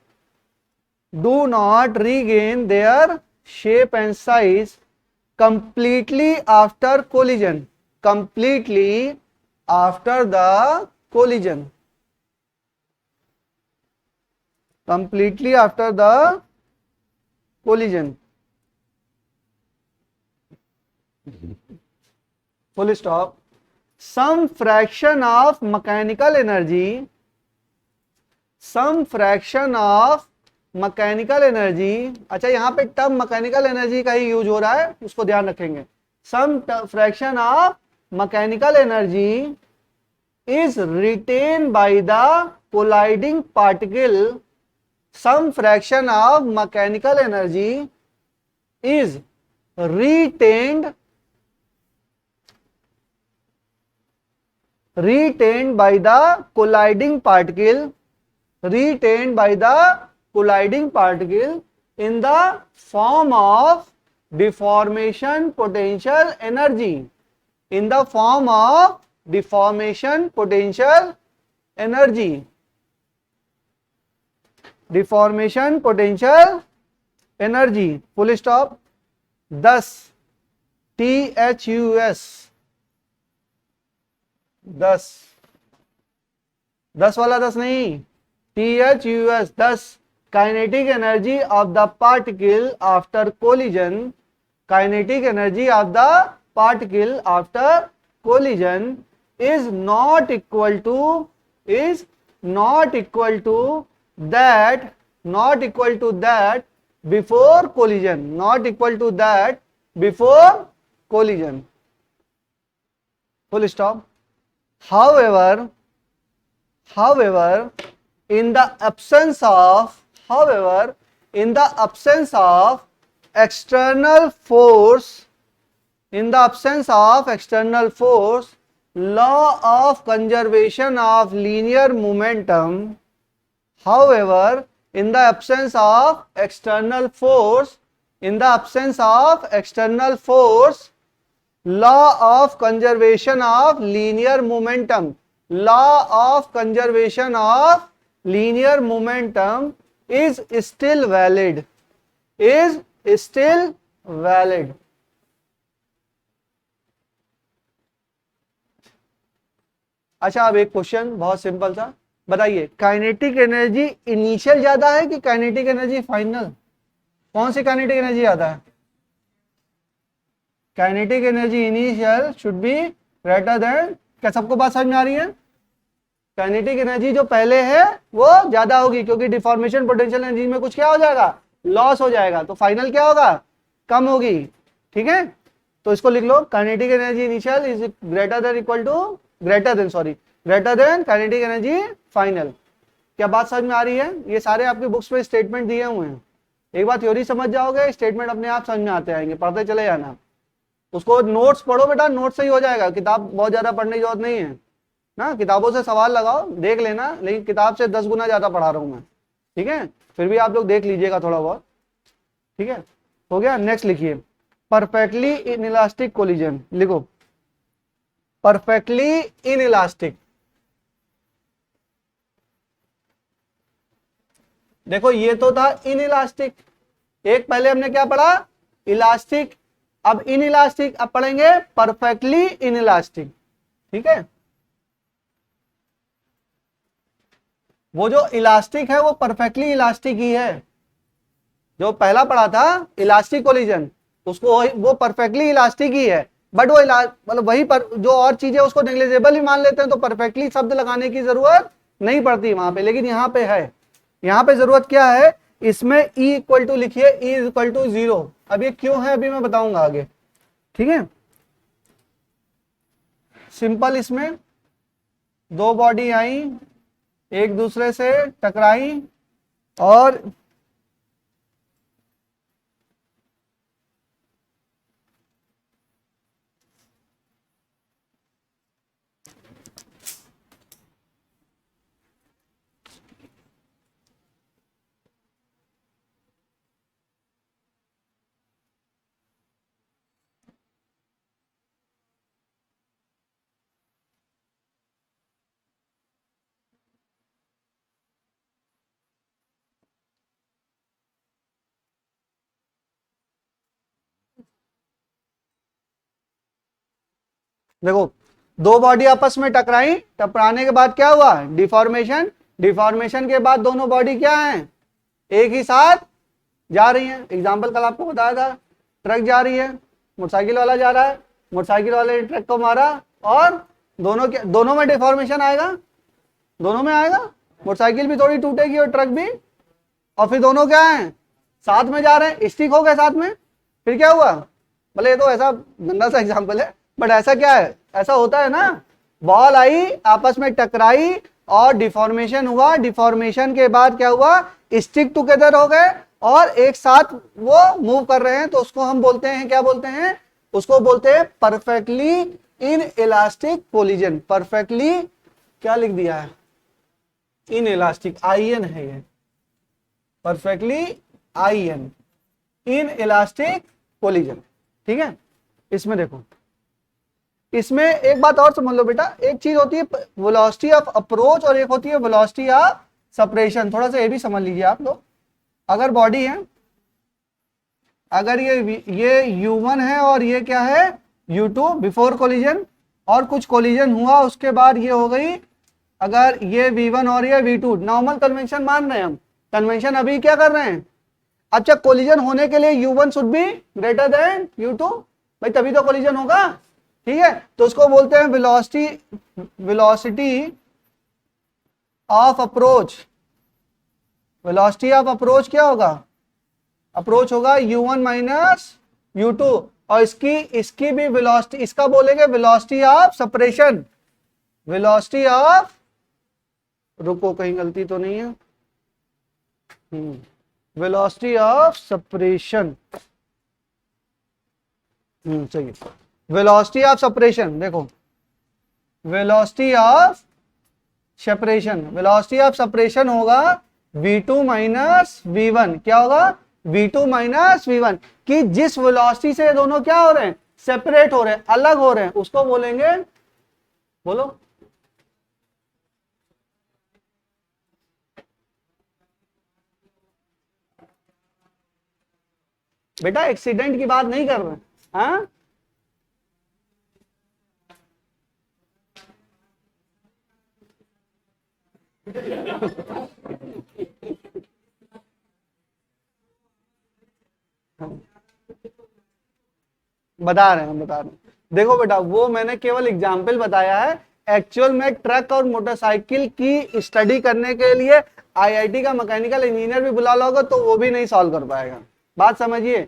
completely after collision, completely after the collision, completely after the collision. Full stop. Some fraction of mechanical energy, some fraction of mechanical energy, अच्छा यहां पे term mechanical energy का ही use हो रहा है, उसको ध्यान रखेंगे। Some fraction of mechanical energy is retained by the colliding particle, some fraction of mechanical energy is retained by the colliding particle, retained by the colliding particle in the form of deformation potential energy, in the form of deformation potential energy, deformation potential energy, full stop। 10 THUS, 10 10 वाला 10 नहीं, THUS 10 kinetic energy of the particle after collision, kinetic energy of the particle after collision is not equal to that before collision, not equal to that before collision, full stop। however in the absence of external force, in the absence of external force, law of conservation of linear momentum, however in the absence of external force, in the absence of external force, law of conservation of linear momentum, law of conservation of linear momentum is still valid, is still valid। अच्छा अब एक question बहुत simple सा बताइए, kinetic energy initial ज्यादा है कि kinetic energy final? कौन सी काइनेटिक एनर्जी ज्यादा है? Kinetic energy initial should be greater than, क्या सबको बात समझ में आ रही है? काइनेटिक एनर्जी जो पहले है वो ज्यादा होगी, क्योंकि डिफॉर्मेशन पोटेंशियल एनर्जी में कुछ क्या हो जाएगा, लॉस हो जाएगा, तो फाइनल क्या होगा, कम होगी। ठीक है, तो इसको लिख लो, kinetic energy initial is greater than equal to, greater than kinetic energy final. क्या बात समझ में आ रही है? ये सारे आपके बुक्स में स्टेटमेंट दिए हुए हैं, एक बार थ्योरी समझ जाओगे स्टेटमेंट अपने आप समझ में आते आएंगे, पढ़ते चले जाना। उसको नोट्स पढ़ो बेटा, नोट्स से ही हो जाएगा, किताब बहुत ज्यादा पढ़ने की जरूरत नहीं है ना, किताबों से सवाल लगाओ देख लेना, लेकिन किताब से 10 गुना ज्यादा पढ़ा रहा हूं मैं। ठीक है, फिर भी आप लोग देख लीजिएगा थोड़ा बहुत। ठीक है, हो गया। नेक्स्ट लिखिए, परफेक्टली इनइलास्टिक कोलिजन, लिखो परफेक्टली इनइलास्टिक। देखो ये तो था इनइलास्टिक, एक पहले हमने क्या पढ़ा, इलास्टिक, अब इनइलास्टिक, अब पढ़ेंगे परफेक्टली इनइलास्टिक। ठीक है, वो जो इलास्टिक है वो परफेक्टली इलास्टिक ही है, जो पहला पढ़ा था इलास्टिक कोलिजन उसको वो परफेक्टली इलास्टिक ही है, बट वो मतलब वही पर जो और चीजें उसको नेग्लिजिबल ही मान लेते हैं, तो परफेक्टली शब्द लगाने की जरूरत नहीं पड़ती वहां पे, लेकिन यहाँ पे है। यहाँ पे जरूरत क्या है, इसमें E इक्वल टू लिखिए, E इक्वल टू 0। अब ये क्यों है अभी मैं बताऊंगा आगे। ठीक है, सिंपल, इसमें दो बॉडी आई, एक दूसरे से टकराई और देखो दो बॉडी आपस में टकराई, टकराने के बाद क्या हुआ, डिफॉर्मेशन, डिफॉर्मेशन के बाद दोनों बॉडी क्या हैं, एक ही साथ जा रही हैं। एग्जाम्पल कल आपको बताया था, ट्रक जा रही है, मोटरसाइकिल वाला जा रहा है, मोटरसाइकिल वाले ने ट्रक को मारा और दोनों में डिफॉर्मेशन आएगा, दोनों में आएगा, मोटरसाइकिल भी थोड़ी टूटेगी और ट्रक भी, और फिर दोनों क्या है, साथ में जा रहे हैं, स्टिक हो गए साथ में, फिर क्या हुआ, भले ये तो ऐसा गंदा सा एग्जाम्पल है बट ऐसा क्या है, ऐसा होता है ना, बॉल आई आपस में टकराई और डिफॉर्मेशन हुआ, डिफॉर्मेशन के बाद क्या हुआ, स्टिक टुगेदर हो गए और एक साथ वो मूव कर रहे हैं, तो उसको हम बोलते हैं, क्या बोलते हैं, उसको बोलते हैं perfectly inelastic collision. Perfectly क्या लिख दिया है, इन इलास्टिक, आईएन है ये, perfectly IN, inelastic collision. ठीक है, इसमें देखो, इसमें एक बात और समझ लो बेटा, एक चीज होती है वेलोसिटी ऑफ अप्रोच और एक होती है वेलोसिटी ऑफ सेपरेशन। थोड़ा सा ये भी समझ लीजिए आप लोग, अगर बॉडी है, अगर ये u1 है और ये क्या है u2 बिफोर कोलिजन, और कुछ कोलिजन हुआ उसके बाद ये हो गई, अगर ये v1 और ये v2, नॉर्मल कन्वेंशन मान रहे हैं हम, कन्वेंशन अभी क्या कर रहे हैं, अच्छा कोलिजन होने के लिए u1 should be greater than u2, भाई तभी तो कोलिजन होगा। ठीक है, तो उसको बोलते हैं velocity of approach. Velocity of approach क्या होगा, अप्रोच होगा u1 माइनस u2, और इसकी भी वेलोसिटी, इसका बोलेंगे velocity of separation, velocity of, रुको कहीं गलती तो नहीं है, वेलोसिटी ऑफ सेपरेशन, चाहिए वेलोसिटी ऑफ सेपरेशन। देखो velocity of separation, velocity of separation होगा v2 माइनस v1, क्या होगा v2 माइनस v1, कि जिस वेलोसिटी से दोनों क्या हो रहे हैं, सेपरेट हो रहे हैं, अलग हो रहे हैं, उसको बोलेंगे, बोलो बेटा, एक्सीडेंट की बात नहीं कर रहे हैं, हाँ बता रहे हैं, बता रहे हैं। देखो बेटा, वो मैंने केवल एग्जाम्पल बताया है, एक्चुअल में ट्रक और मोटरसाइकिल की स्टडी करने के लिए आईआईटी का मैकेनिकल इंजीनियर भी बुला लोगे तो वो भी नहीं सॉल्व कर पाएगा। बात समझिए,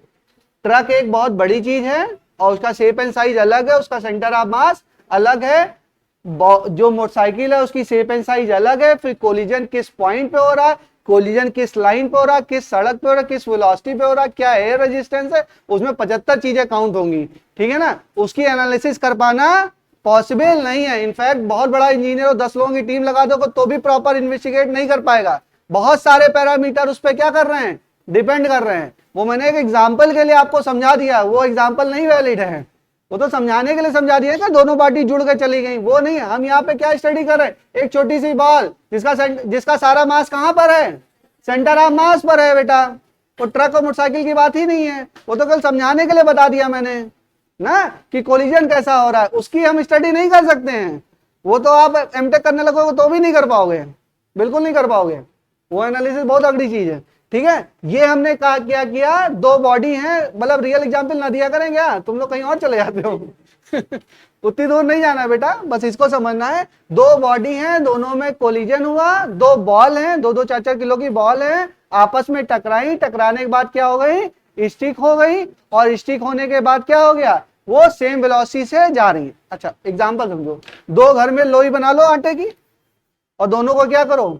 ट्रक एक बहुत बड़ी चीज है और उसका शेप एंड साइज अलग है, उसका सेंटर ऑफ मास अलग है, जो मोटरसाइकिल है उसकी शेप एंड साइज अलग है, फिर कोलिजन किस पॉइंट पे हो रहा है, कोलिजन किस लाइन पे हो रहा है, किस सड़क पे हो रहा है, किस वेलोसिटी पे हो रहा है, क्या एयर रेजिस्टेंस है, उसमें 75 चीजें काउंट होंगी। ठीक है ना, उसकी एनालिसिस कर पाना पॉसिबल नहीं है। इनफैक्ट बहुत बड़ा इंजीनियर हो, 10 लोगों की टीम लगा दो तो भी प्रॉपर इन्वेस्टिगेट नहीं कर पाएगा। बहुत सारे पैरामीटर उस पर क्या कर रहे हैं, डिपेंड कर रहे हैं। वो मैंने एक एग्जाम्पल के लिए आपको समझा दिया, वो एग्जाम्पल नहीं वैलिड है, वो तो समझाने के लिए समझा दिया कि दोनों पार्टी जुड़ के चली गई, वो नहीं। हम यहाँ पे क्या स्टडी कर रहे हैं, एक छोटी सी बॉल जिसका सारा मास कहाँ पर है, सेंटर ऑफ मास पर है बेटा। वो ट्रक और मोटरसाइकिल की बात ही नहीं है, वो तो कल समझाने के लिए बता दिया मैंने ना कि कोलिजन कैसा हो रहा है, उसकी हम स्टडी नहीं कर सकते हैं। वो तो आप एमटेक करने लगोगे तो भी नहीं कर पाओगे, बिल्कुल नहीं कर पाओगे, वो एनालिसिस बहुत अगली चीज है। ठीक है, ये हमने कहा क्या किया, दो बॉडी हैं, मतलब रियल एग्जांपल ना दिया करें क्या, तुम लोग कहीं और चले जाते हो उतनी दूर नहीं जाना है बेटा, बस इसको समझना है। दो बॉडी हैं, दोनों में कोलिजन हुआ, दो बॉल हैं, 2-2 4-4 किलो की बॉल है, आपस में टकराई, टकराने के बाद क्या हो गई, स्टिक हो गई, और स्टिक होने के बाद क्या हो गया, वो सेम वेलोसिटी से जा रही है। अच्छा एग्जाम्पल समझो, दो घर में लोई बना लो आटे की, और दोनों को क्या करो,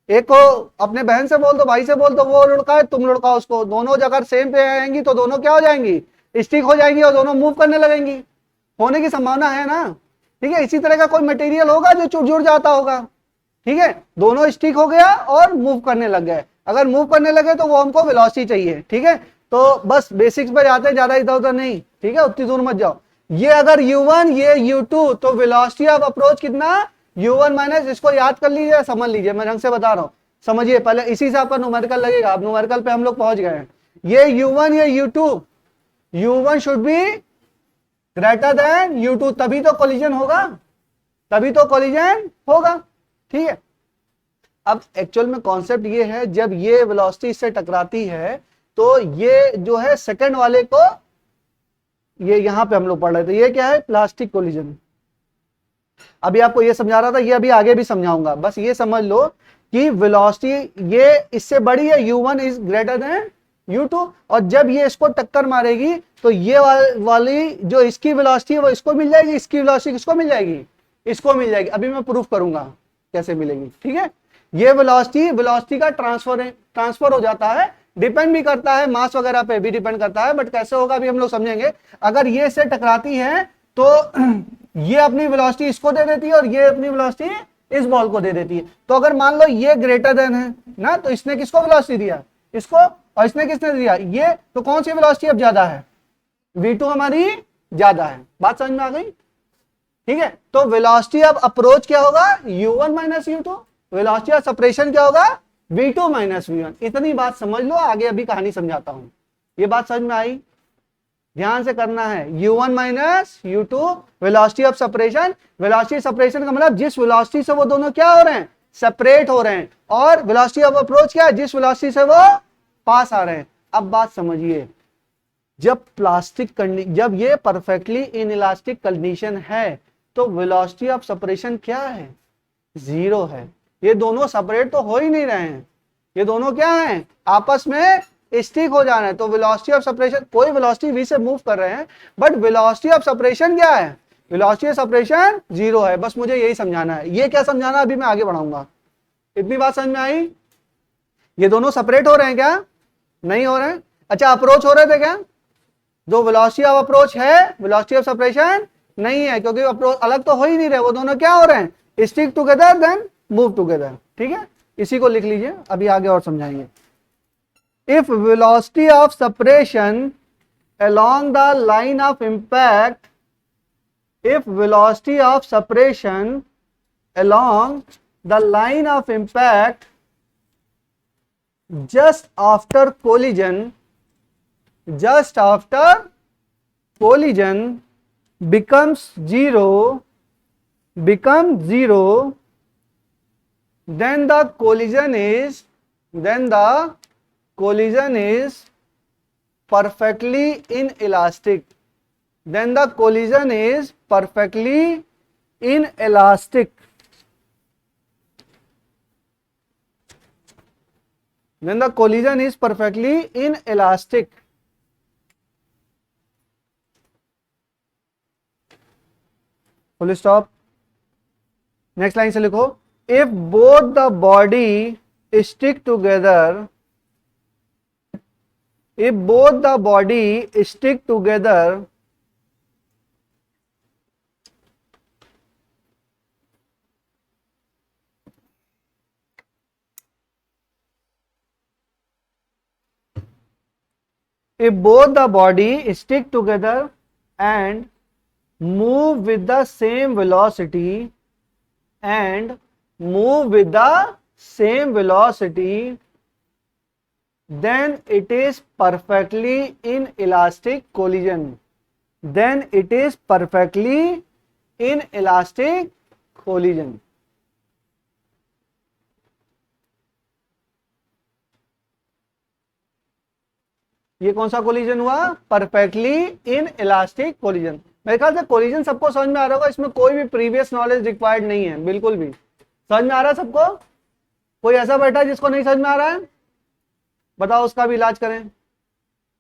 एक को अपने बहन से बोल दो, भाई से बोल दो, वो लुढ़काए तुम लुढ़काओ उसको, दोनों जगह सेम पे आएंगी तो दोनों क्या हो जाएंगी, स्टिक हो जाएंगी और दोनों मूव करने लगेंगी, होने की संभावना है ना। ठीक है, इसी तरह का कोई मटेरियल होगा जो जुड़ जाता होगा। ठीक है, दोनों स्टिक हो गया और मूव करने लग गए, अगर मूव करने लगे तो वो हमको वेलोसिटी चाहिए। ठीक है, तो बस बेसिक्स पे जाते हैं, ज्यादा इधर उधर नहीं। ठीक है, उतनी दूर मत जाओ। ये अगर u1 ये u2, तो वेलोसिटी ऑफ अप्रोच कितना, u1 माइनस, इसको याद कर लीजिए, समझ लीजिए, मैं ढंग से बता रहा हूं, समझिए पहले, इसी से आपका न्यूमेरिकल लगेगा। अब न्यूमेरिकल पे हम लोग पहुंच गए हैं। ये u1 ये u2, u1 should be greater than u2, तभी तो कोलिजन होगा, तभी तो कोलिजन होगा। ठीक है, अब एक्चुअल में कॉन्सेप्ट ये है, जब ये वेलोसिटी इससे टकराती है तो ये जो है सेकंड वाले को ये यहां पे हम लोग पढ़ रहे थे, ये क्या है, प्लास्टिक कोलिजन। अभी आपको ये समझा रहा था, ये अभी आगे भी समझाऊंगा, बस ये समझ लो कि वेलोसिटी ये इससे बड़ी है, u1 is greater then u2, और जब ये इसको टक्कर मारेगी तो ये वाली जो इसकी वेलोसिटी है वो इसको मिल जाएगी, इसकी वेलोसिटी किसको मिल जाएगी, इसको मिल जाएगी। अभी मैं प्रूफ करूंगा कैसे मिलेगी, ठीक है। ये वेलोसिटी का ट्रांसफर हो जाता है, डिपेंड भी करता है मास वगैरह पे भी डिपेंड करता है, बट कैसे होगा अभी हम लोग समझेंगे। अगर ये इससे टकराती है तो ये अपनी वेलोसिटी इसको दे देती है और ये अपनी वेलोसिटी इस बॉल को दे देती है। तो अगर मान लो ये ग्रेटर देन है ना, तो इसने किसको वेलोसिटी दिया, इसको, और इसने किसने दिया, ये, तो कौन सी वेलोसिटी अब ज्यादा है, v2 हमारी ज्यादा है। बात समझ में आ गई, ठीक है। तो वेलोसिटी अब अप्रोच क्या होगा, u1 minus u2, velocity of separation क्या होगा, v2 माइनस v1। इतनी बात समझ लो, आगे अभी कहानी समझाता हूं। ये बात समझ में आई, ध्यान से करना है। u1 minus u2 velocity of separation, velocity separation का मतलब जिस वेलोसिटी से वो दोनों क्या हो रहे हैं, सेपरेट हो रहे हैं, और वेलोसिटी ऑफ अप्रोच क्या है, जिस वेलोसिटी से वो पास आ रहे हैं। अब बात समझिए, जब ये परफेक्टली इनइलास्टिक कंडीशन है तो वेलोसिटी ऑफ सेपरेशन क्या है, 0 है। ये दोनों सेपरेट तो हो ही नहीं रहे हैं, ये दोनों क्या हैं, आपस में स्टिक हो जा रहे हैं। तो वेलोसिटी ऑफ सेपरेशन, कोई वेलोसिटी v से मूव कर रहे हैं, बट वेलोसिटी ऑफ सेपरेशन क्या है, वेलोसिटी ऑफ सेपरेशन 0 है। बस मुझे यही समझाना है। ये क्या समझाना अभी मैं आगे बढ़ाऊंगा। इतनी बात समझ में आई। ये दोनों सेपरेट हो रहे हैं क्या, नहीं हो रहे हैं। अच्छा, अप्रोच हो रहे थे क्या, जो वेलोसिटी ऑफ अप्रोच है वेलोसिटी ऑफ सेपरेशन नहीं है, क्योंकि अप्रोच अलग तो हो ही नहीं रहे, वो दोनों क्या हो रहे हैं, stick together then move together, ठीक है। इसी को लिख लीजिए, अभी आगे और समझाएंगे। If velocity of separation along the line of impact, if velocity of separation along the line of impact just after collision becomes zero, then the collision is perfectly inelastic. Then the collision is perfectly inelastic. Then the collision is perfectly inelastic. Full stop. Next line से लिखो, if both the body stick together, if both the body stick together, if both the body stick together and move with the same velocity then it is perfectly inelastic collision. Then it is perfectly inelastic collision. ये कौन सा collision हुआ, perfectly inelastic collision. मेरे ख्याल से collision सबको समझ में आ रहा होगा, इसमें कोई भी प्रीवियस नॉलेज रिक्वायर्ड नहीं है, बिल्कुल भी। समझ में आ रहा है सबको, कोई ऐसा बैठा है जिसको नहीं समझ में आ रहा है, बताओ उसका भी इलाज करें।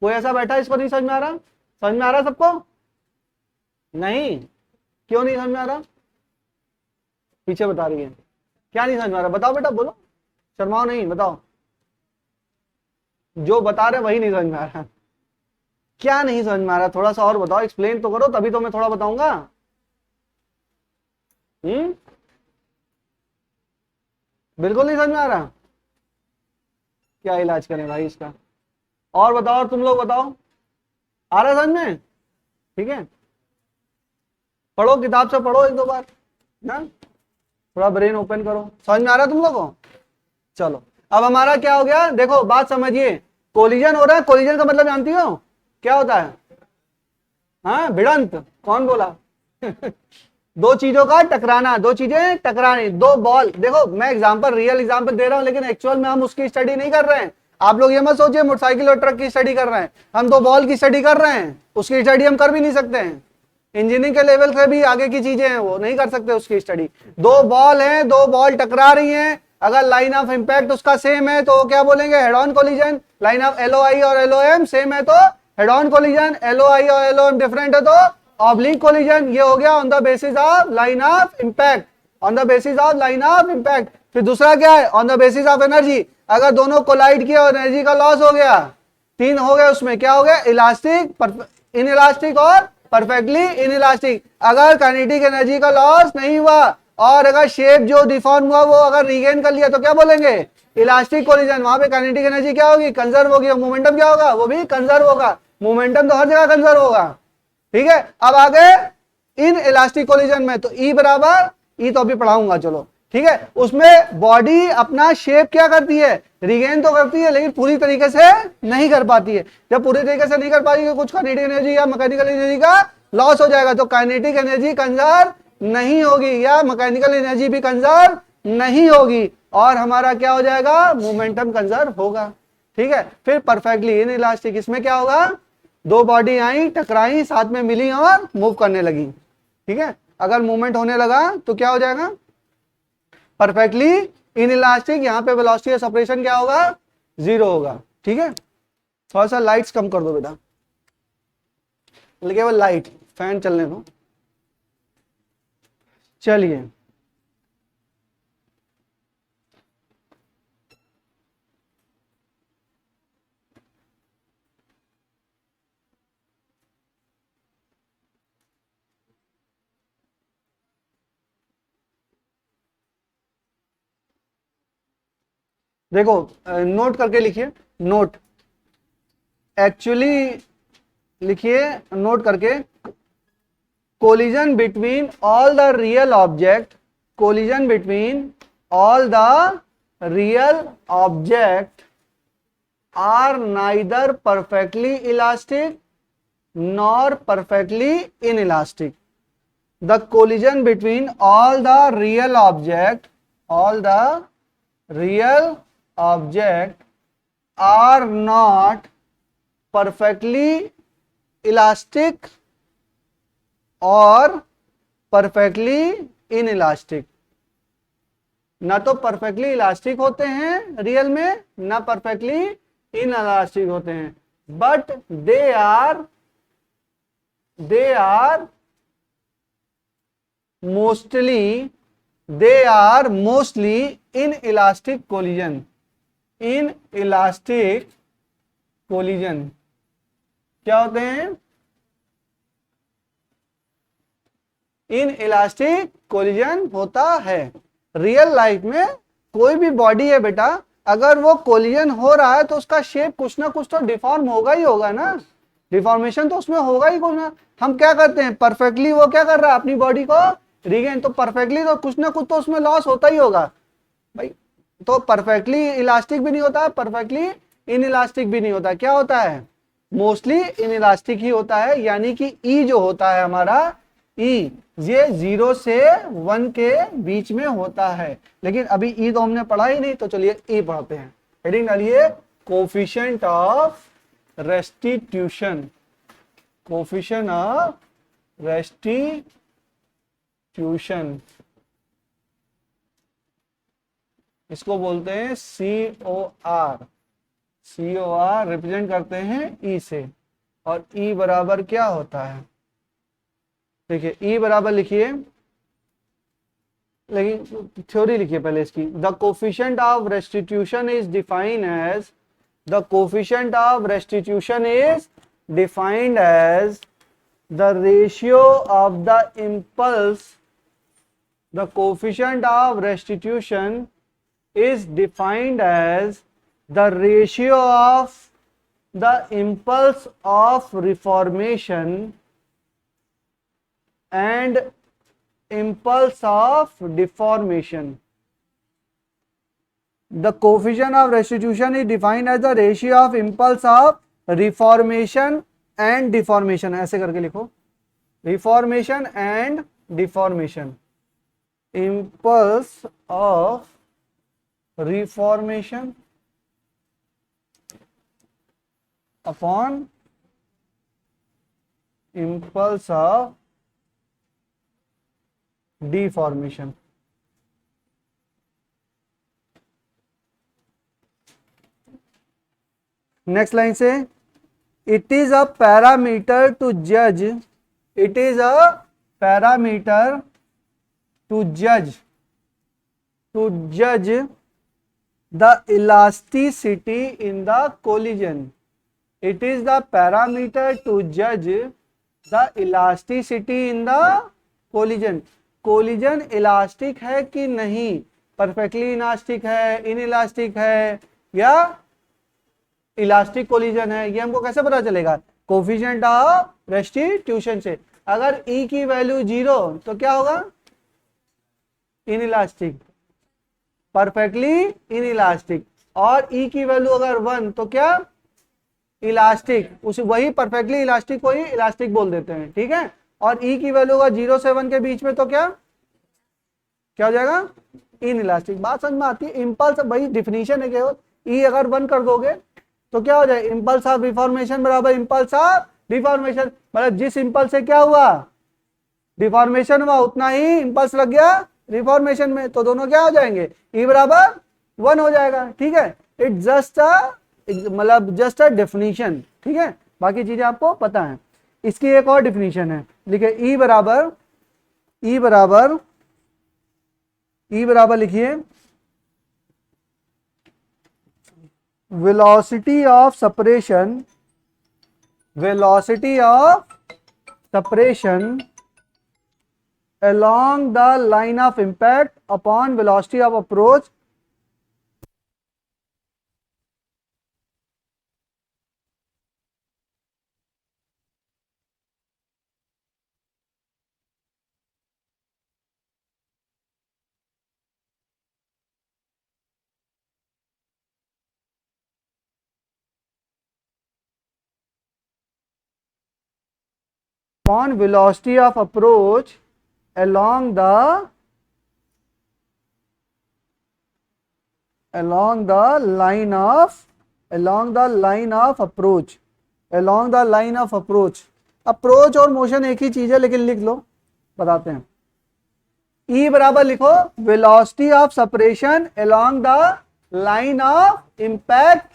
कोई ऐसा बैठा है जिसको नहीं समझ में आ रहा, समझ में आ रहा सबको, नहीं, क्यों नहीं समझ में आ रहा, पीछे बता रही है क्या नहीं समझ में आ रहा, बताओ बेटा, बोलो, शर्माओ नहीं, बताओ। जो बता रहे वही नहीं समझ में आ रहा, क्या नहीं समझ में आ रहा, थोड़ा सा और बताओ, एक्सप्लेन तो करो, तभी तो मैं थोड़ा बताऊंगा। बिल्कुल नहीं समझ में आ रहा, क्या इलाज करें भाई इसका, और बताओ, और तुम लोग बताओ, आ रहा समझ में, ठीक है। पढ़ो, किताब से पढ़ो एक दो बार ना, थोड़ा ब्रेन ओपन करो। समझ में आ रहा तुम लोगों को, चलो। अब हमारा क्या हो गया, देखो बात समझिए, कोलिजन हो रहा है। कोलिजन का मतलब जानती हो क्या होता है, हाँ, भिड़ंत, कौन बोला दो चीजों का टकराना, दो चीजें टकरानी, दो बॉल। देखो मैं एग्जांपल, रियल एग्जांपल दे रहा हूं, लेकिन एक्चुअल में हम उसकी स्टडी नहीं कर रहे हैं, आप लोग ये मत सोचिए मोटरसाइकिल और ट्रक की स्टडी कर रहे हैं, हम तो बॉल की स्टडी कर रहे हैं, उसकी स्टडी हम कर भी नहीं सकते हैं। इंजीनियरिंग के लेवल से भी आगे की चीजें हैं, वो नहीं कर सकते उसकी स्टडी। दो बॉल हैं, दो बॉल टकरा रही हैं, अगर लाइन ऑफ इंपैक्ट उसका सेम है तो क्या बोलेंगे, head on collision. Line of LOI और LOM सेम है तो हेड ऑन कोलिजन, LOI और LOM डिफरेंट है तो ऑब्लिक कोलिजन। ये हो गया on the basis of line of impact, on the basis of line of impact. फिर दूसरा क्या है, on the basis of energy. अगर दोनों कोलाइड किए और एनर्जी का लॉस हो गया, तीन हो गए, उसमें क्या हो गया, इलास्टिक, इनइलास्टिक और परफेक्टली इनइलास्टिक। अगर काइनेटिक एनर्जी का लॉस नहीं हुआ और अगर शेप जो डिफॉर्म हुआ वो अगर रीगेन कर लिया तो क्या बोलेंगे, इलास्टिक कोलिजन। वहां पे काइनेटिक एनर्जी क्या होगी, कंजर्व होगी, और मोमेंटम क्या होगा, वो भी कंजर्व होगा। मोमेंटम तो हर जगह कंजर्व होगा, ठीक है। अब आगे इन इलास्टिक कोलिजन में तो E बराबर, E तो अभी पढ़ाऊंगा चलो, ठीक है। उसमें बॉडी अपना शेप क्या करती है, रिगेन तो करती है, लेकिन पूरी तरीके से नहीं कर पाती है। जब पूरी तरीके से नहीं कर पाती है, कुछ काइनेटिक एनर्जी या मैकेनिकल एनर्जी का लॉस हो जाएगा, तो काइनेटिक एनर्जी कंजर्व नहीं होगी या मैकेनिकल एनर्जी भी कंजर्व नहीं होगी, और हमारा क्या हो जाएगा, मोमेंटम कंजर्व होगा, ठीक है। फिर परफेक्टली इन इलास्टिक, इसमें क्या होगा, दो बॉडी आई, टकराई, साथ में मिली और मूव करने लगी, ठीक है। अगर मूवमेंट होने लगा तो क्या हो जाएगा, परफेक्टली इन इलास्टिक। यहां पे वेलोसिटी ऑफ सेपरेशन क्या होगा, 0 होगा, ठीक है। थोड़ा सा लाइट्स कम कर दो बेटा, केवल लाइट, फैन चलने दो। चलिए देखो, नोट करके लिखिए, नोट एक्चुअली लिखिए, नोट करके, collision between all the real object, collision between all the real object are neither perfectly elastic nor perfectly inelastic. The collision between all the real object are not perfectly elastic or perfectly inelastic. ना तो perfectly elastic होते हैं real में, ना perfectly inelastic होते हैं, but they are mostly in elastic collision, in elastic collision क्या होते हैं, इन इलास्टिक कोलिजन होता है। रियल लाइफ में कोई भी बॉडी है बेटा, अगर वो कोलिजन हो रहा है तो उसका शेप कुछ ना कुछ तो डिफॉर्म होगा ही होगा ना, डिफॉर्मेशन तो उसमें होगा ही कुछ ना। हम क्या करते हैं, परफेक्टली वो क्या कर रहा है, अपनी बॉडी को रिगेन, तो परफेक्टली तो कुछ ना कुछ तो उसमें लॉस होता ही होगा भाई। तो परफेक्टली इलास्टिक भी नहीं होता, परफेक्टली इनइलास्टिक भी नहीं होता, क्या होता है, मोस्टली इनइलास्टिक ही होता है। यानी कि ई जो होता है हमारा, ई ये 0 से 1 के बीच में होता है। लेकिन अभी ई तो हमने पढ़ा ही नहीं, तो चलिए ई पढ़ते हैं। हेडिंग डालिए, coefficient of restitution, coefficient of restitution, इसको बोलते हैं COR। COR रिप्रेजेंट करते हैं ई से, और ई बराबर क्या होता है, देखिए ई बराबर लिखिए, लेकिन थ्योरी लिखिए पहले इसकी। The coefficient of restitution is defined as, the coefficient of restitution is defined as the ratio of the impulse, the coefficient of restitution is defined as the ratio of the impulse of reformation and impulse of deformation. The coefficient of restitution is defined as the ratio of impulse of reformation and deformation. ऐसे करके लिखो, reformation and deformation, impulse of reformation upon impulse of deformation. Next line से, it is a parameter to जज, it is a parameter to जज the elasticity in the collision. It is the parameter to जज the elasticity in the collision. Collision elastic है कि नहीं, perfectly elastic है, inelastic है, या इलास्टिक कोलिजन है, ये हमको कैसे पता चलेगा? कोफिशिएंट ऑफ रेस्टिट्यूशन से. अगर E की वैल्यू 0 तो क्या होगा? Inelastic, perfectly inelastic. और E की वैल्यू अगर 1 तो क्या? इलास्टिक. उस वही परफेक्टली इलास्टिक को ही इलास्टिक बोल देते हैं, ठीक है. और E की वैल्यू अगर 0 से 1 के बीच में तो क्या हो जाएगा? इनइलास्टिक. बात समझ में आती है? इंपल्स भाई डिफिनीशन है केवल. E अगर 1 कर दोगे तो क्या हो जाए? इंपल्स ऑफ रिफॉर्मेशन बराबर इंपल्स ऑफ डिफॉर्मेशन. मतलब जिस इंपल्स से क्या हुआ? डिफॉर्मेशन हुआ, उतना ही इंपल्स लग गया रिफॉर्मेशन में, तो दोनों क्या हो जाएंगे? E बराबर 1 हो जाएगा, ठीक है. इट जस्ट मतलब जस्ट अ डेफिनेशन, ठीक है. बाकी चीजें आपको पता है. इसकी एक और डेफिनेशन है, लिखिए E बराबर लिखिए velocity of separation along the line of impact upon velocity of approach upon velocity of approach along the line of approach. Approach और मोशन एक ही चीज है, लेकिन लिख लो, बताते हैं. E बराबर लिखो velocity of separation along the line of impact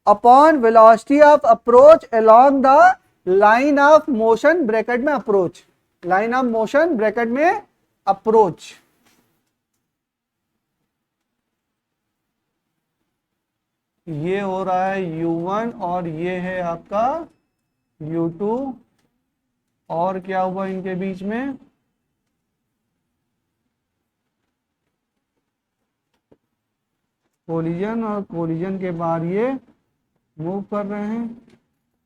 upon velocity of approach along the line of motion bracket में approach. Line of motion bracket में अप्रोच. ये हो रहा है U1 और ये है आपका U2. और क्या हुआ इनके बीच में? कोलिजन, और कोलिजन के बाद ये मूव कर रहे हैं,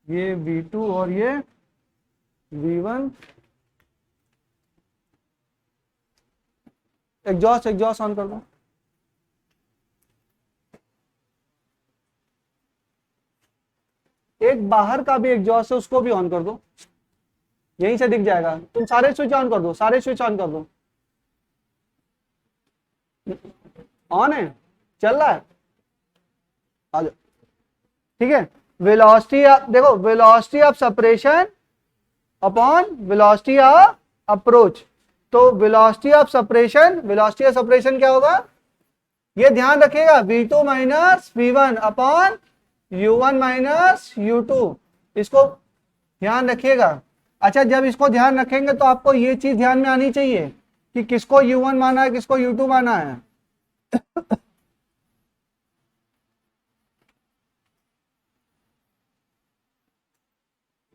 ये V2 और ये V1. एग्जॉस्ट ऑन कर दो. एक बाहर का भी एग्जॉस्ट है, उसको भी ऑन कर दो, यहीं से दिख जाएगा. तुम सारे स्विच ऑन कर दो, सारे स्विच ऑन कर दो. ऑन है, चल रहा है, आ जाओ, ठीक है. वेलोसिटी देखो, velocity of separation upon velocity of approach. तो वेलोसिटी ऑफ सेपरेशन क्या होगा? ये ध्यान रखिएगा, V2 minus V1 upon U1 minus U2. इसको ध्यान रखिएगा. अच्छा, जब इसको ध्यान रखेंगे तो आपको ये चीज ध्यान में आनी चाहिए कि किसको U1 माना है, किसको U2 माना है.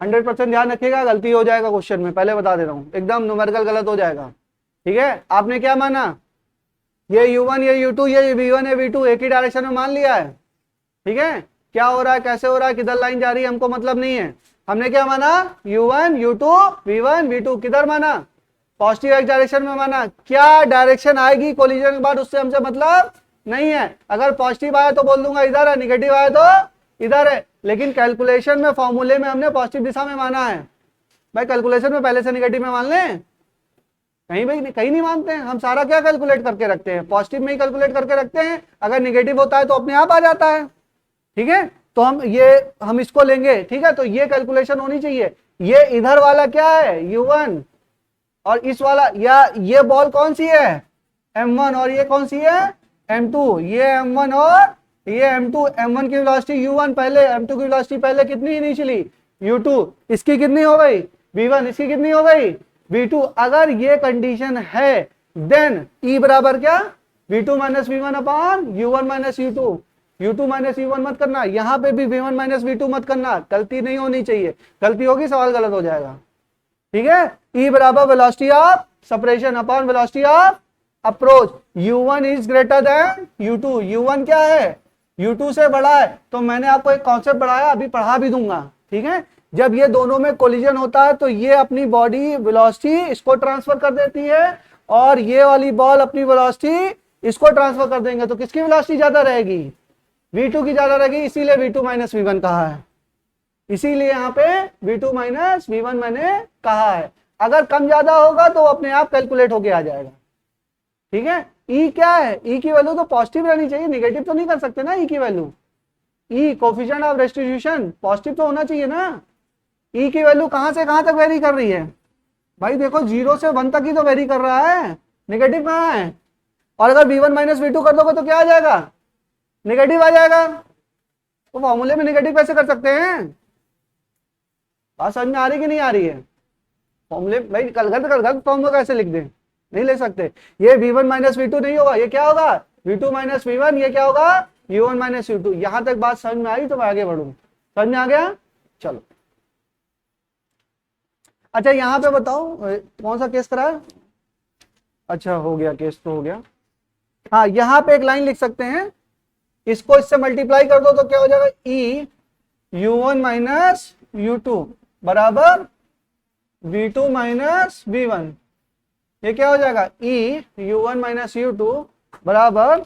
100% ध्यान रखिएगा, गलती हो जाएगा क्वेश्चन में, पहले बता दे रहा हूं, एकदम न्यूमेरिकल गलत हो जाएगा, ठीक है. आपने क्या माना? ये U1, ये U2, ये V1 है V2, एक ही डायरेक्शन में मान लिया है, ठीक है. क्या हो रहा है, कैसे हो रहा है, किधर लाइन जा रही है, हमको मतलब नहीं है. हमने क्या माना? U1, U2, V1, V2. किधर माना? पॉजिटिव एक्स डायरेक्शन में माना. क्या डायरेक्शन आएगी कोलिजन के बाद, उससे हमसे मतलब नहीं है. अगर पॉजिटिव आया तो बोल दूंगा इधर है, निगेटिव आया तो इधर है. लेकिन कैलकुलेशन में, फॉर्मूले में हमने पॉजिटिव दिशा में माना है. भाई कैलकुलेशन में पहले से निगेटिव में मान लें? कहीं नहीं मानते हैं. हम सारा क्या कैलकुलेट करके रखते हैं? पॉजिटिव में ही कैलकुलेट करके रखते हैं. अगर निगेटिव होता है तो अपने आप आ जाता है, ठीक है. तो हम इसको लेंगे, ठीक है। तो ये कैलकुलेशन होनी चाहिए। ये इधर वाला क्या है u1 और इस वाला, या ये बॉल कौन सी है m1 और ये कौन सी है m2, ये m1 और ये m2। m1 की वेलोसिटी u1 पहले, m2 की वेलोसिटी पहले कितनी इनिशियली u2, इसकी कितनी हो गई v1, इसकी कितनी हो गई v2। अगर ये कंडीशन है देन E बराबर क्या v2 minus v1 upon u1 minus u2। u2 minus u1 मत करना, यहां पे भी v1 माइनस v2 मत करना, गलती नहीं होनी चाहिए, गलती होगी सवाल गलत हो जाएगा, ठीक है। E बराबर velocity of separation upon velocity of approach. u1 is greater then u2, u1 क्या है u2 से बड़ा है। तो मैंने आपको एक कॉन्सेप्ट पढ़ाया, अभी पढ़ा भी दूंगा, ठीक है। जब ये दोनों में कोलिजन होता है तो ये अपनी बॉडी वेलोसिटी इसको ट्रांसफर कर देती है और ये वाली बॉल अपनी वेलोसिटी इसको ट्रांसफर कर देंगे, तो किसकी वेलोसिटी ज्यादा रहेगी v2 की ज्यादा रहेगी, इसीलिए v2 माइनस v1 कहा है, इसीलिए यहाँ पे v2 माइनस v1 मैंने कहा है। अगर कम ज्यादा होगा तो अपने आप कैलकुलेट होके आ जाएगा, ठीक है। E क्या है, E की वैल्यू तो पॉजिटिव रहनी चाहिए, निगेटिव तो नहीं कर सकते ना। E की value, E coefficient of restitution positive तो होना चाहिए ना। E की वैल्यू कहां से कहां तक वेरी कर रही है भाई, देखो 0 से 1 तक ही तो वेरी कर रहा है, निगेटिव कहां है। और अगर v1 माइनस v2 कर दोगे तो क्या आ जाएगा, नेगेटिव आ जाएगा। तो फॉर्मूले में नेगेटिव कैसे कर सकते हैं, बात समझ में आ रही कि नहीं आ रही है। फॉर्मूले भाई गलत फॉर्मूला कैसे लिख दें, नहीं ले सकते। ये v1 माइनस v2 नहीं होगा, ये क्या होगा v2 माइनस v1, ये क्या होगा u1 माइनस u2। यहां तक बात समझ में आई तो मैं आगे बढ़ूं, समझ में आ गया। चलो अच्छा यहां पे बताओ कौन सा केस करा है, अच्छा हो गया, केस तो हो गया। हाँ यहां पे एक लाइन लिख सकते हैं, इसको इससे मल्टीप्लाई कर दो तो क्या हो जाएगा E u1 माइनस u2 बराबर v2 माइनस v1। ये क्या हो जाएगा E u1 माइनस u2 बराबर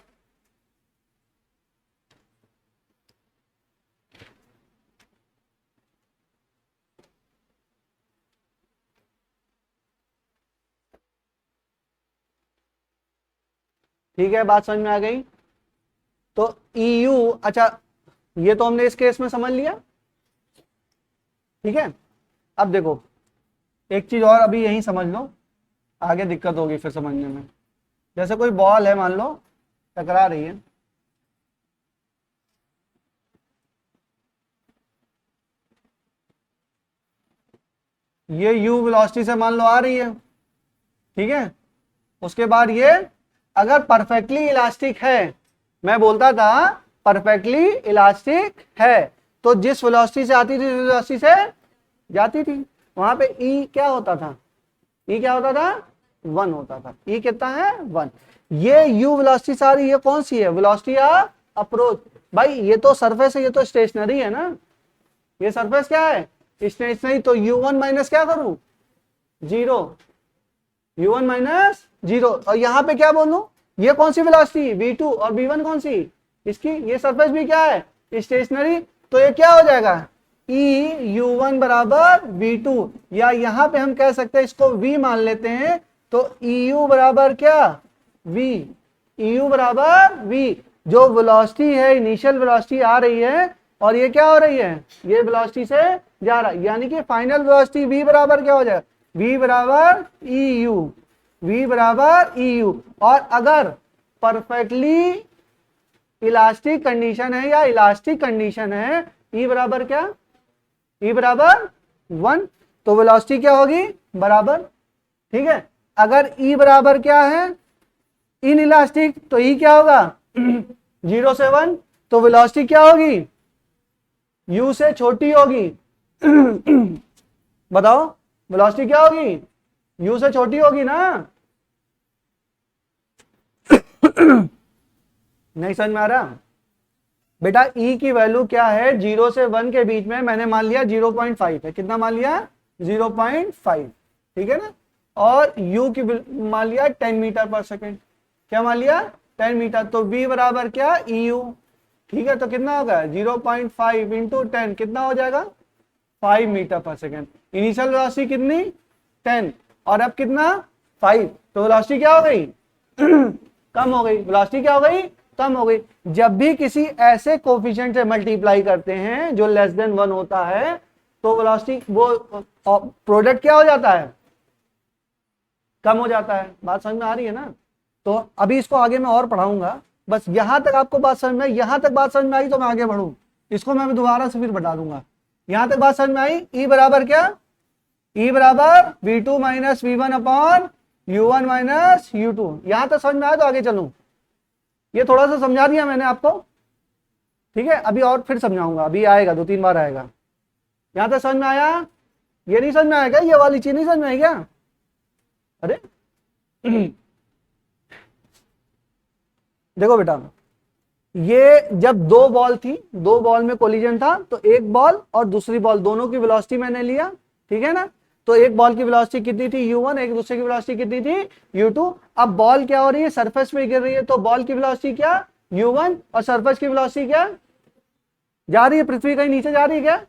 ठीक है, बात समझ में आ गई। तो EU, अच्छा ये तो हमने इस केस में समझ लिया, ठीक है। अब देखो एक चीज और अभी यही समझ लो, आगे दिक्कत होगी फिर समझने में। जैसे कोई बॉल है, मान लो टकरा रही है, ये u वेलोसिटी से मान लो आ रही है, ठीक है। उसके बाद ये अगर परफेक्टली इलास्टिक है, मैं बोलता था परफेक्टली इलास्टिक है, तो जिस वेलोसिटी से आती थी वेलोसिटी से जाती थी, वहां पे E क्या होता था, E क्या होता था 1 होता था। E कितना है 1। ये u वेलोसिटी से आ रही है, कौन सी है वेलोसिटी ऑफ अप्रोच। भाई ये तो सरफेस है, ये तो स्टेशनरी है ना, ये सरफेस क्या है स्टेशनरी। तो u1 माइनस क्या करूं 0, u1 माइनस 0। और यहाँ पे क्या बोलूं, ये कौन सी वेलोसिटी v2 और v1 कौन सी इसकी, ये सरफेस भी क्या है स्टेशनरी। तो ये क्या हो जाएगा E u1 बराबर v2, या यहाँ पे हम कह सकते हैं इसको v मान लेते हैं। तो EU बराबर क्या v, EU बराबर v। जो वेलोसिटी है इनिशियल वेलोसिटी आ रही है और ये क्या हो रही है, ये वेलोसिटी से जा रहा है, यानी कि फाइनल वेलोसिटी v बराबर क्या हो जाएगा v बराबर EU, v बराबर EU। और अगर परफेक्टली इलास्टिक कंडीशन है या इलास्टिक कंडीशन है, E बराबर क्या E बराबर 1, तो वेलोसिटी क्या होगी बराबर, ठीक है। अगर E बराबर क्या है इन इलास्टिक, तो E क्या होगा 0 से 1, तो वेलोसिटी क्या होगी U से छोटी होगी बताओ वेलोसिटी क्या होगी U से छोटी होगी ना नहीं समझ में आ रहा बेटा। E की वैल्यू क्या है 0 से 1 के बीच में, मैंने मान लिया 0.5 है, कितना मान लिया 0.5, ठीक है ना। और U की मान लिया 10 मीटर पर सेकेंड, क्या मान लिया 10 मीटर। तो V बराबर क्या EU, ठीक है। तो कितना होगा 0.5 इंटू 10, कितना हो जाएगा 5 मीटर पर सेकेंड। इनिशियल वेलोसिटी कितनी 10 और अब कितना 5, तो वेलोसिटी क्या हो गई कम हो गई, वेलोसिटी क्या हो गई कम हो गई। जब भी किसी ऐसे कोफिशिएंट से मल्टीप्लाई करते हैं जो लेस देन 1 होता है तो वेलोसिटी वो प्रोडक्ट क्या हो जाता है, कम हो जाता है। बात समझ में आ रही है ना। तो अभी इसको आगे मैं और पढ़ाऊंगा, बस यहां तक आपको बात समझ में, यहां तक बात समझ में आई तो मैं आगे बढ़ूं, इसको मैं दोबारा से फिर बता दूंगा। यहां तक बात समझ में आई, ई बराबर क्या, ई बराबर v2 minus V1 upon u1 minus u2। यहां तक समझ में आया तो आगे चलूं, ये थोड़ा सा समझा दिया मैंने आपको, ठीक है। अभी और फिर समझाऊंगा, अभी आएगा, 2-3 बार आएगा। यहां तक समझ में आया, ये नहीं समझ में आएगा, ये वाली चीज नहीं समझ में आई क्या, अरे देखो बेटा, ये जब दो बॉल थी, दो बॉल में कोलिजन था, तो एक बॉल और दूसरी बॉल दोनों की वेलोसिटी मैंने लिया, ठीक है ना। तो एक बॉल की वेलोसिटी कितनी थी u1, एक दूसरे की वेलोसिटी कितनी थी u2। अब बॉल क्या हो रही है, सरफेस पे गिर रही है, तो बॉल की वेलोसिटी क्या u1 और सरफेस की वेलोसिटी क्या जा रही है, पृथ्वी कहीं नीचे जा रही है क्या,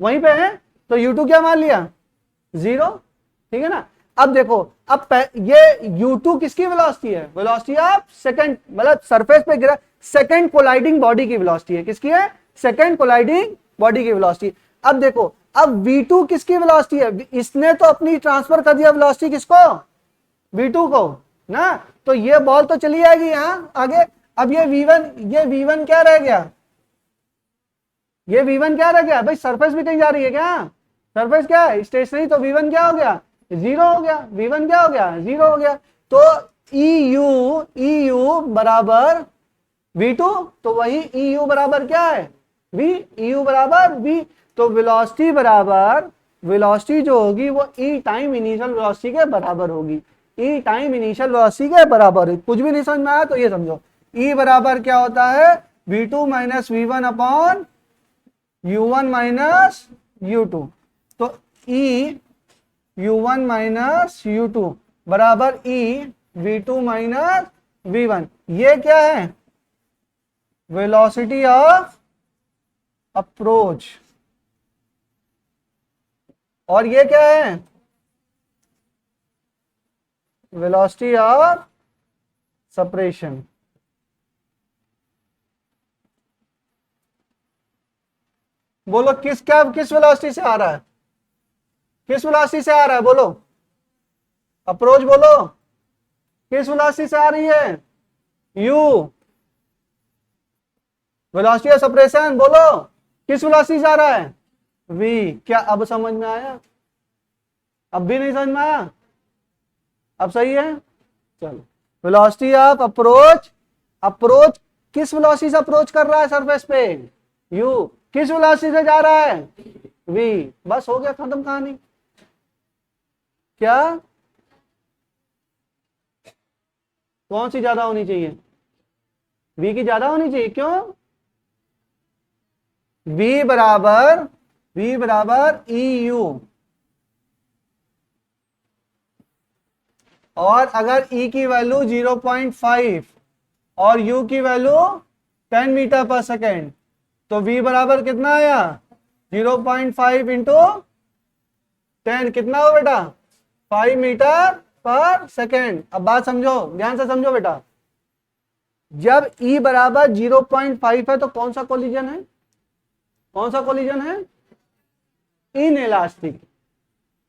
वहीं पे है, तो u2 क्या मान लिया 0, ठीक है ना। अब देखो, अब ये u2 किसकी वेलोसिटी है, वेलोसिटी ऑफ सेकंड, मतलब सरफेस पे गिरा, सेकंड कोलाइडिंग बॉडी की वेलोसिटी है, किसकी है, सेकंड कोलाइडिंग बॉडी की वेलोसिटी। अब देखो, अब v2 किसकी वेलोसिटी है, इसने तो अपनी ट्रांसफर कर दिया वेलोसिटी किसको, v2 को ना, तो ये बॉल तो चली जाएगी यहां आगे। अब ये v1 क्या रह गया, ये v1 क्या रह गया भाई, सरफेस भी कहीं जा रही है क्या, सरफेस क्या है स्टेशनरी, तो v1 क्या हो गया 0 हो गया, v1 क्या हो गया 0 हो गया। तो EU बराबर v2, तो वही EU बराबर क्या है v, EU बराबर v। तो वेलोसिटी बराबर, वेलोसिटी जो होगी वो E टाइम इनिशियल वेलोसिटी के बराबर होगी, E टाइम इनिशियल वेलोसिटी के बराबर। कुछ भी नहीं समझ में आया तो ये समझो, E बराबर क्या होता है v2 minus V1 upon u1 minus u2। तो E u1 माइनस u2 बराबर E v2 माइनस v1। ये क्या है, वेलोसिटी ऑफ अप्रोच, और ये क्या है, वेलोसिटी ऑफ सेपरेशन। बोलो किस वेलोसिटी से आ रहा है, किस वेलोसिटी से आ रहा है, बोलो अप्रोच, बोलो किस वेलोसिटी से आ रही है u, वेलोसिटी ऑफ सेपरेशन बोलो किस वेलोसिटी से आ रहा है v। क्या अब समझ में आया, अब भी नहीं समझ में आया, अब सही है, चलो। वेलोसिटी ऑफ अप्रोच, अप्रोच किस वेलोसिटी से अप्रोच कर रहा है सरफेस पे u, किस वेलोसिटी से जा रहा है v। बस हो गया, खत्म कहानी। क्या कौन सी ज्यादा होनी चाहिए, v की ज्यादा होनी चाहिए, क्यों, v बराबर EU, और अगर E की वैल्यू 0.5 और U की वैल्यू 10 मीटर पर सेकेंड, तो V बराबर कितना आया 0.5 इंटू 10, कितना हो बेटा 5 मीटर पर सेकेंड। अब बात समझो, ध्यान से समझो बेटा, जब E बराबर 0.5 है तो कौन सा कोलिजन है, कौन सा कोलिजन है, इनइलास्टिक,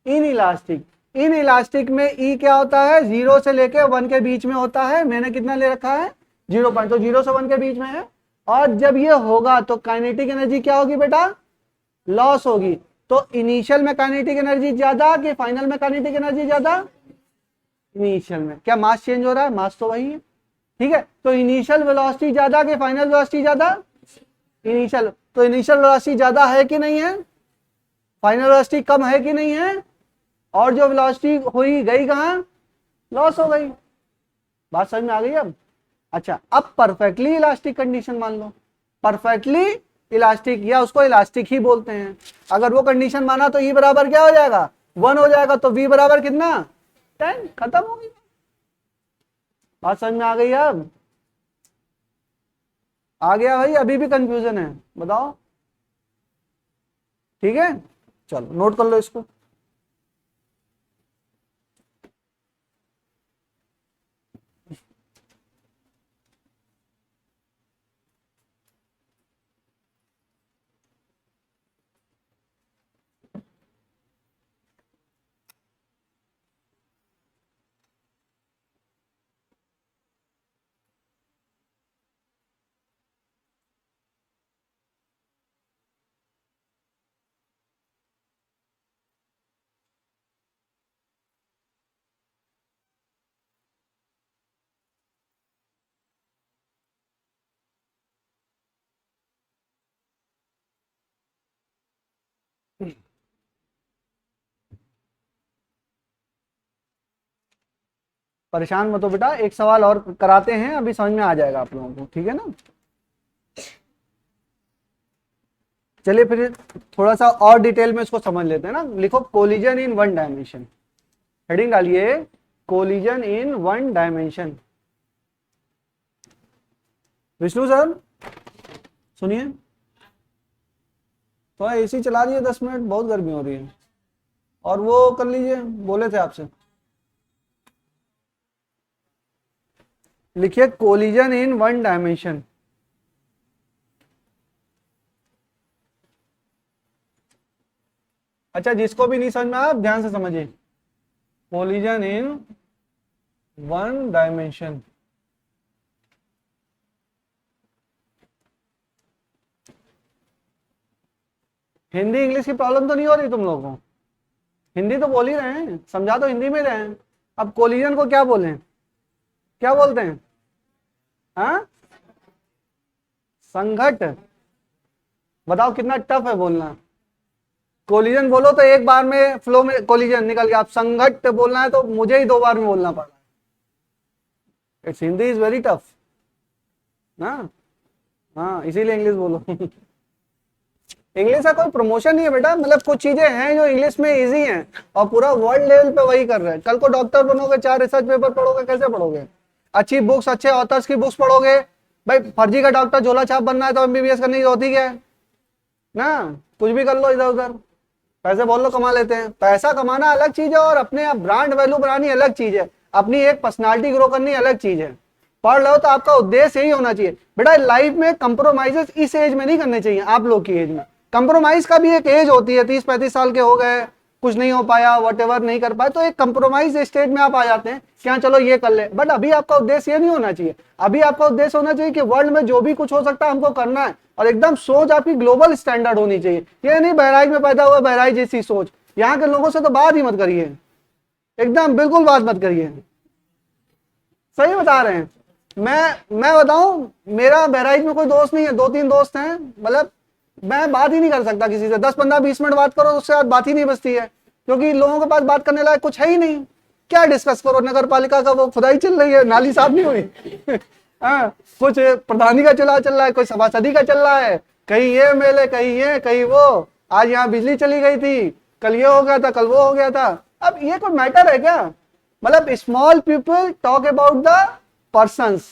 इनइलास्टिक। इनइलास्टिक में E क्या होता है 0 से लेके 1 के बीच में होता है, मैंने कितना ले रखा है 0 पॉइंट, तो 0 से 1 के बीच में है। और जब ये होगा तो काइनेटिक एनर्जी क्या होगी बेटा, लॉस होगी। तो इनिशियल में काइनेटिक एनर्जी ज्यादा कि फाइनल में काइनेटिक एनर्जी ज्यादा, इनिशियल में। क्या मास चेंज हो रहा है, मास तो वही है, ठीक है। तो इनिशियल वेलोसिटी ज्यादा कि फाइनल वेलोसिटी ज्यादा, इनिशियल। तो इनिशियल वेलोसिटी ज्यादा है कि नहीं है, फाइनल वेलोसिटी कम है कि नहीं है, और जो वेलोसिटी हुई गई कहां, लॉस हो गई। बात समझ में आ गई अब। अच्छा, अब परफेक्टली इलास्टिक कंडीशन मान लो, परफेक्टली इलास्टिक, या उसको इलास्टिक ही बोलते हैं। अगर वो कंडीशन माना तो E बराबर क्या हो जाएगा 1 हो जाएगा, तो V बराबर कितना 10, खत्म हो गई। बात समझ में आ गई अब, आ गया भाई, अभी भी कंफ्यूजन है बताओ, ठीक है। चलो नोट कर लो इसको। परेशान मत हो बेटा, एक सवाल और कराते हैं, अभी समझ में आ जाएगा आप लोगों को, ठीक है ना। चलिए फिर थोड़ा सा और डिटेल में इसको समझ लेते हैं ना। लिखो collision in one dimension, heading डालिए collision in one dimension. Vishnu sir सुनिए, थोड़ा एसी चला दीजिए 10 मिनट, बहुत गर्मी हो रही है। और वो कर लीजिए, बोले थे आपसे, लिखिए कोलिजन इन वन डायमेंशन। अच्छा, जिसको भी नहीं समझ में आया ध्यान से समझिए, collision in one dimension. Hindi English की प्रॉब्लम तो नहीं हो रही तुम लोगों को? हिंदी तो बोल ही रहे हैं, समझा तो हिंदी में रहे हैं। अब कोलिजन को क्या बोलें, क्या बोलते हैं? हाँ, संघट। बताओ कितना टफ है बोलना। कोलिजन बोलो तो एक बार में फ्लो में कोलिजन निकल गया, आप संघट बोलना है तो मुझे ही 2 बार में बोलना पड़ रहा है। It's Hindi is very tough ना। हाँ, इसीलिए इंग्लिश बोलो। इंग्लिश का कोई प्रमोशन नहीं है बेटा, मतलब कुछ चीजें हैं जो इंग्लिश में इजी हैं और पूरा वर्ल्ड लेवल पे वही कर रहे हैं। कल को डॉक्टर बनोगे, 4 रिसर्च पेपर पढ़ोगे, कैसे पढ़ोगे? अच्छी बुक्स, अच्छे ऑथर्स की बुक्स पढ़ोगे। भाई फर्जी का डॉक्टर झोला छाप बनना है तो एमबीबीएस करने की होती क्या है ना, कुछ भी कर लो इधर उधर, पैसे बहुत लोग कमा लेते हैं। पैसा कमाना अलग चीज है और अपने ब्रांड वैल्यू बनानी अलग चीज है, अपनी एक पर्सनालिटी ग्रो करनी अलग चीज है। पढ़ रहे हो तो आपका उद्देश्य यही होना चाहिए बेटा। लाइफ में कंप्रोमाइजेस इस एज में नहीं करने चाहिए, आप लोग की एज में। कंप्रोमाइज का भी एक एज होती है, 30-35 साल के हो गए, कुछ नहीं हो पाया, वटेवर नहीं कर पाए, तो एक कंप्रोमाइज स्टेज में आप आ जाते हैं क्या, चलो ये कर ले। बट अभी आपका उद्देश्य ये नहीं होना चाहिए। अभी आपका उद्देश्य होना चाहिए कि वर्ल्ड में जो भी कुछ हो सकता है हमको करना है, और एकदम सोच आपकी ग्लोबल स्टैंडर्ड होनी चाहिए। ये नहीं बहराइच में पैदा हुआ बहराइच जैसी सोच। यहाँ के लोगों से तो बात ही मत करिए, एकदम बिल्कुल बात मत करिए। सही बता रहे हैं। मैं बताऊं, मेरा बहराइच में कोई दोस्त नहीं है, 2-3 दोस्त हैं, मतलब मैं बात ही नहीं कर सकता किसी से। 10-15-20 मिनट बात करो, उससे बाद बात ही नहीं बचती है, क्योंकि लोगों के पास बात करने लायक कुछ है ही नहीं। क्या डिस्कस करो? नगर पालिका का वो खुदाई चल रही है, नाली साफ नहीं हुई। हाँ, कुछ प्रधानी का चुनाव चल रहा है, कोई सभासदी का चल रहा है, कहीं ये मेले, कहीं ये कहीं वो। आज यहाँ बिजली चली गई थी, कल ये हो गया था, कल वो हो गया था। अब ये कोई मैटर है क्या? मतलब small people talk about the persons.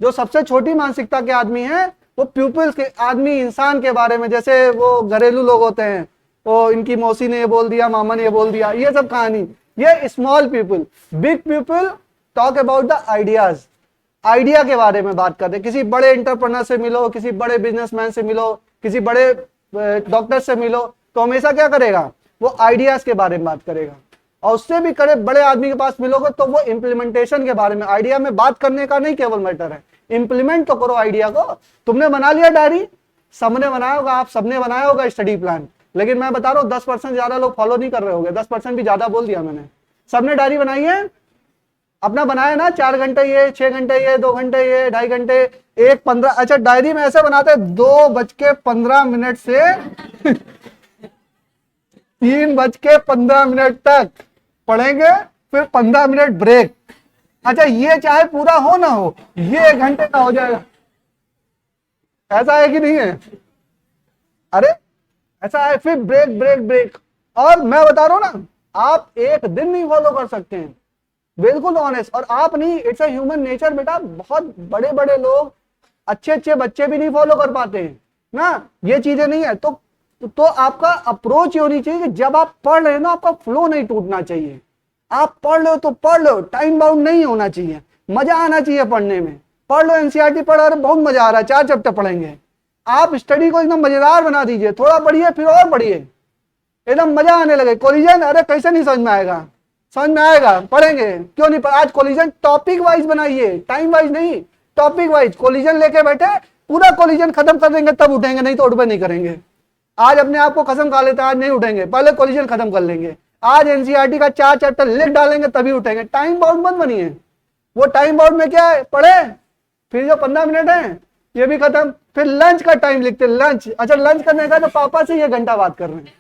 जो सबसे छोटी मानसिकता के आदमी हैं वो पीपल्स के आदमी, इंसान के बारे में, जैसे वो घरेलू लोग होते हैं, वो इनकी मौसी ने ये बोल दिया, मामा ने ये बोल दिया, ये सब कहानी। ये small people. Big people talk about the ideas. Idea के बारे में बात करते हैं। किसी बड़े एंटरप्रेन्योर से मिलो, किसी बड़े बिजनेसमैन से मिलो, किसी बड़े डॉक्टर से मिलो, तो हमेशा क्या करेगा? वो आइडियाज के बारे में बात करेगा। और उससे भी करे बड़े आदमी के पास मिलोगे तो वो इम्प्लीमेंटेशन के बारे में, आइडिया में बात करने का नहीं केवल मैटर है, इंप्लीमेंट तो करो आइडिया को। तुमने बना लिया डायरी, सबने बनाया होगा, आप सबने बनाया होगा स्टडी प्लान, लेकिन मैं बता रहा हूँ 10% ज्यादा लोग फॉलो नहीं कर रहे होंगे। 10% भी ज्यादा बोल दिया मैंने। सबने डायरी बनाई है, अपना बनाया ना, 4 घंटे ये, 6 घंटे ये, 2 घंटे ये, 2.5 घंटे, 1:15। अच्छा, डायरी में ऐसे बनाते हैं 2:15 से 3:15 तक पढ़ेंगे, फिर 15 मिनट ब्रेक। अच्छा, ये चाहे पूरा हो ना हो, ये 1 घंटे का हो जाएगा। ऐसा है कि नहीं है? अरे ऐसा है, फिर ब्रेक ब्रेक ब्रेक। और मैं बता रहा हूं ना, आप एक दिन नहीं फॉलो कर सकते हैं, बिल्कुल ऑनेस्ट। और आप नहीं, इट्स अ ह्यूमन नेचर बेटा। बहुत बड़े बड़े लोग, अच्छे अच्छे बच्चे भी नहीं फॉलो कर पाते हैं ना, ये चीजें नहीं है। तो आपका अप्रोच ये होनी चाहिए कि जब आप पढ़ रहे हो ना, आपका फ्लो नहीं टूटना चाहिए। आप पढ़ लो तो पढ़ लो, टाइम बाउंड नहीं होना चाहिए, मजा आना चाहिए पढ़ने में। पढ़ लो, एनसीईआरटी पढ़ रहे, बहुत मजा आ रहा है, 4 चैप्टर पढ़ेंगे। आप स्टडी को एकदम मजेदार बना दीजिए, थोड़ा पढ़िए फिर और पढ़िए, एकदम मजा आने लगे। कोलिजन, अरे कैसे नहीं समझ में आएगा? समझ में आएगा, पढ़ेंगे। क्यों नहीं? आज कोलिजन टॉपिक वाइज बनाइए, टाइम वाइज नहीं, टॉपिक वाइज। कोलिजन लेके बैठे, पूरा कोलिजन खत्म कर देंगे तब उठेंगे, नहीं तो उठबे नहीं करेंगे। आज अपने आप को कसम खा लेते हैं आज नहीं उठेंगे, पहले कोलिजन खत्म कर लेंगे। आज एनसीईआरटी का 4 चैप्टर लिख डालेंगे तभी उठेंगे। टाइम बाउंड मत बनिए। वो टाइम बाउंड में क्या है, पढ़े, फिर जो 15 मिनट है ये भी खत्म, फिर लंच का टाइम लिखते, लंच। अच्छा, लंच करने का तो पापा से ये घंटा बात कर रहे हैं।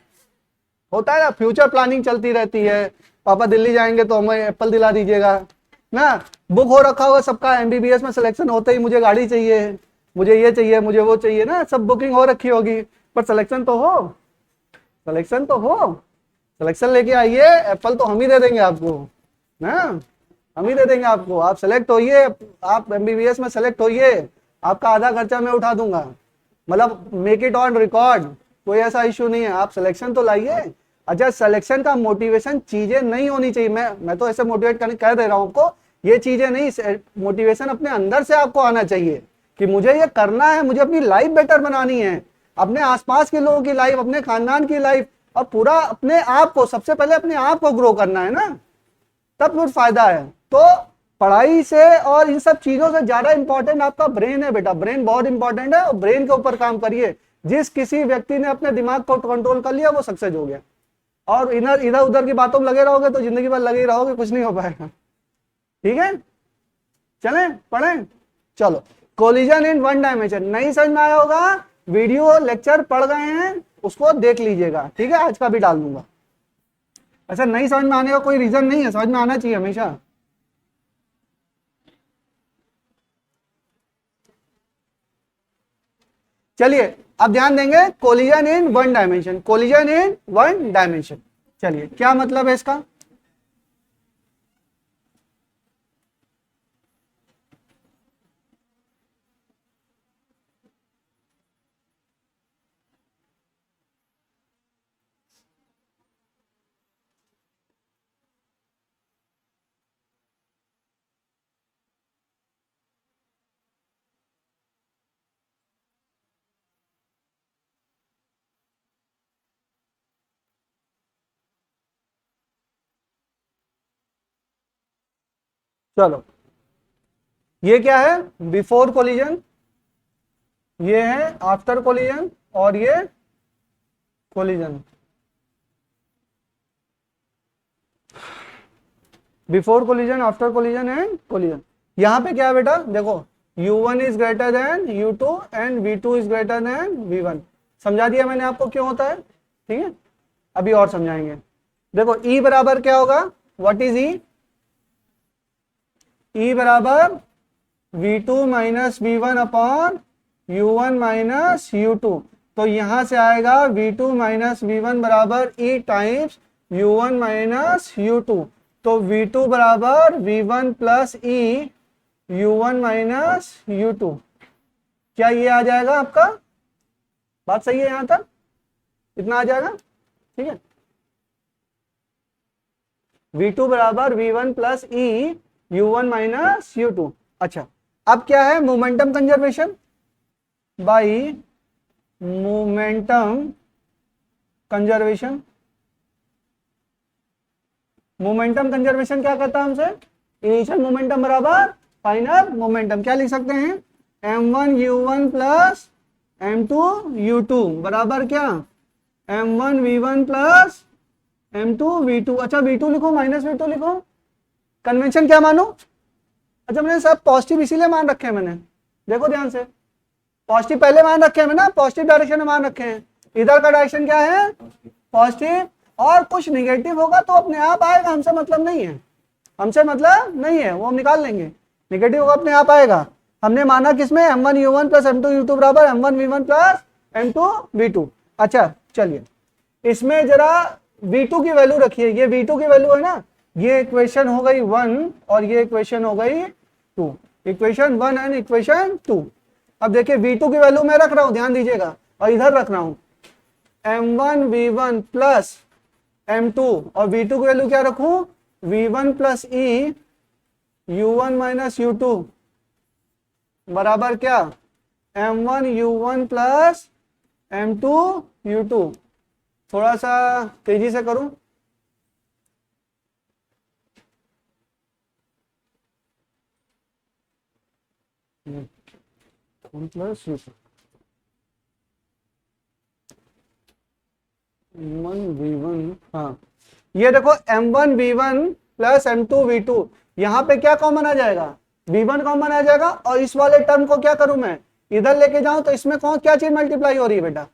होता है ना, फ्यूचर प्लानिंग चलती रहती है। पापा दिल्ली जाएंगे तो हमें एप्पल दिला दीजिएगा, ना। बुक हो रखा होगा सबका, एमबीबीएस में सिलेक्शन होते ही मुझे गाड़ी चाहिए, मुझे ये चाहिए, मुझे वो चाहिए ना, सब बुकिंग हो रखी होगी, पर सिलेक्शन तो हो, सिलेक्शन तो हो, सिलेक्शन लेके आइए, एप्पल तो हम ही दे देंगे आपको ना, हम ही दे देंगे आपको, आप सेलेक्ट होइए, आप एमबीबीएस में सेलेक्ट होइए, आपका आधा खर्चा मैं उठा दूंगा, मतलब मेक इट ऑन रिकॉर्ड, कोई ऐसा इश्यू नहीं है, आप सिलेक्शन तो लाइए। अच्छा, सिलेक्शन का मोटिवेशन चीजें नहीं होनी चाहिए, मैं तो ऐसे मोटिवेट करने कह दे रहा हूं आपको, ये चीजें नहीं, मोटिवेशन अपने अंदर से आपको आना चाहिए कि मुझे ये करना है, मुझे अपनी लाइफ बेटर बनानी है, अपने आसपास के लोगों की लाइफ, अपने खानदान की लाइफ, और पूरा अपने आप को, सबसे पहले अपने आप को ग्रो करना है ना, तब कुछ फायदा है। तो पढ़ाई से और इन सब चीजों से ज्यादा इंपॉर्टेंट आपका ब्रेन है बेटा, ब्रेन बहुत इंपॉर्टेंट है, और ब्रेन के ऊपर काम करिए। जिस किसी व्यक्ति ने अपने दिमाग को कंट्रोल कर लिया वो सक्सेस हो गया, और इधर इधर उधर की बातों में लगे रहोगे तो जिंदगी भर लगे ही रहोगे, कुछ नहीं हो पाएगा। ठीक है, चलें पढ़ें, चलो। कोलिजन इन वन डायमेंशन, नहीं समझ में आया होगा, वीडियो लेक्चर पढ़ गए हैं उसको देख लीजिएगा, ठीक है, आज का भी डाल दूंगा। ऐसा नहीं समझ में आने का कोई रीजन नहीं है, समझ में आना चाहिए हमेशा। चलिए अब ध्यान देंगे, collision in one dimension, collision in one dimension, चलिए क्या मतलब है इसका। चलो, ये क्या है, बिफोर कोलिजन, ये है आफ्टर कोलिजन, और ये collision, before collision, after collision and collision. यहां पे क्या है बेटा, देखो u1 is greater then u2 and v2 is greater then v1, समझा दिया मैंने आपको क्यों होता है, ठीक है, अभी और समझाएंगे। देखो E बराबर क्या होगा, व्हाट इज E, E बराबर v2 minus v1 upon u1 minus u2, तो यहां से आएगा v2 माइनस v1 बराबर E times u1 minus u2, तो v2 बराबर v1 plus E u1 minus u2, क्या ये आ जाएगा आपका, बात सही है यहां तक, इतना आ जाएगा, ठीक है, v2 बराबर v1 plus E u1 minus u2। अच्छा, अब क्या है, momentum conservation by momentum conservation. Momentum conservation क्या कहता है हमसे, इनिशियल मोमेंटम बराबर फाइनल मोमेंटम, क्या लिख सकते हैं, m1 u1 plus m2 u2 बराबर क्या, m1 v1 plus m2 v2। अच्छा v2 लिखो, माइनस v2 लिखो, कन्वेंशन क्या मानो, अच्छा मैंने सब पॉजिटिव इसीलिए मान रखे हैं, मैंने देखो ध्यान से, पॉजिटिव पहले मान रखे हैं ना, पॉजिटिव डायरेक्शन में मान रखे हैं, इधर का डायरेक्शन क्या है पॉजिटिव, और कुछ निगेटिव होगा तो अपने आप आएगा, हमसे मतलब नहीं है, हमसे मतलब नहीं है, वो हम निकाल लेंगे, निगेटिव होगा अपने आप आएगा। हमने माना किसमें, m1 u1 plus m2 u2 बराबर m1 v1 plus m2 v2। अच्छा चलिए, इसमें जरा v2 की वैल्यू रखिए, ये v2 की वैल्यू है ना, ये इक्वेशन हो गई 1 और ये इक्वेशन हो गई 2, इक्वेशन 1 एंड इक्वेशन 2। अब देखिए v2 की वैल्यू मैं रख रहा हूं, ध्यान दीजिएगा, और इधर रख रहा हूं m1 v1 प्लस m2, और v2 की वैल्यू क्या रखूं, v1 plus E u1 minus u2 बराबर क्या, m1 u1 plus m2 u2। थोड़ा सा तेजी से करूं, प्लस m1 v1, हाँ ये देखो m1 v1 plus m2 v2, यहाँ पे क्या कॉमन आ जाएगा, v1 कॉमन आ जाएगा, और इस वाले टर्म को क्या करूं मैं, इधर लेके जाऊं, तो इसमें कौन क्या चीज मल्टीप्लाई हो रही है बेटा,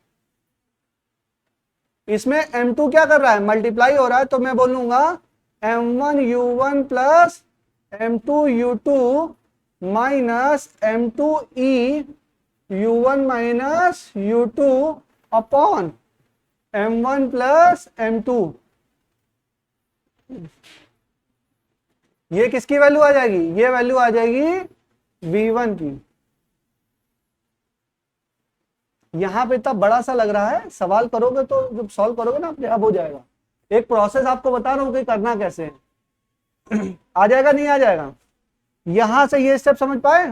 इसमें m2 क्या कर रहा है, मल्टीप्लाई हो रहा है, तो मैं बोलूंगा m1 u1 plus M2U2 minus M2E U1 minus U2 upon M1 plus M2। ये किसकी वैल्यू आ जाएगी? ये वैल्यू आ जाएगी V1 की। यहां पे इतना बड़ा सा लग रहा है, सवाल करोगे तो जब सॉल्व करोगे ना अपने आप हो जाएगा। एक प्रोसेस आपको बता रहा हूं कि करना कैसे है। आ जाएगा नहीं आ जाएगा? यहां से ये स्टेप समझ पाए?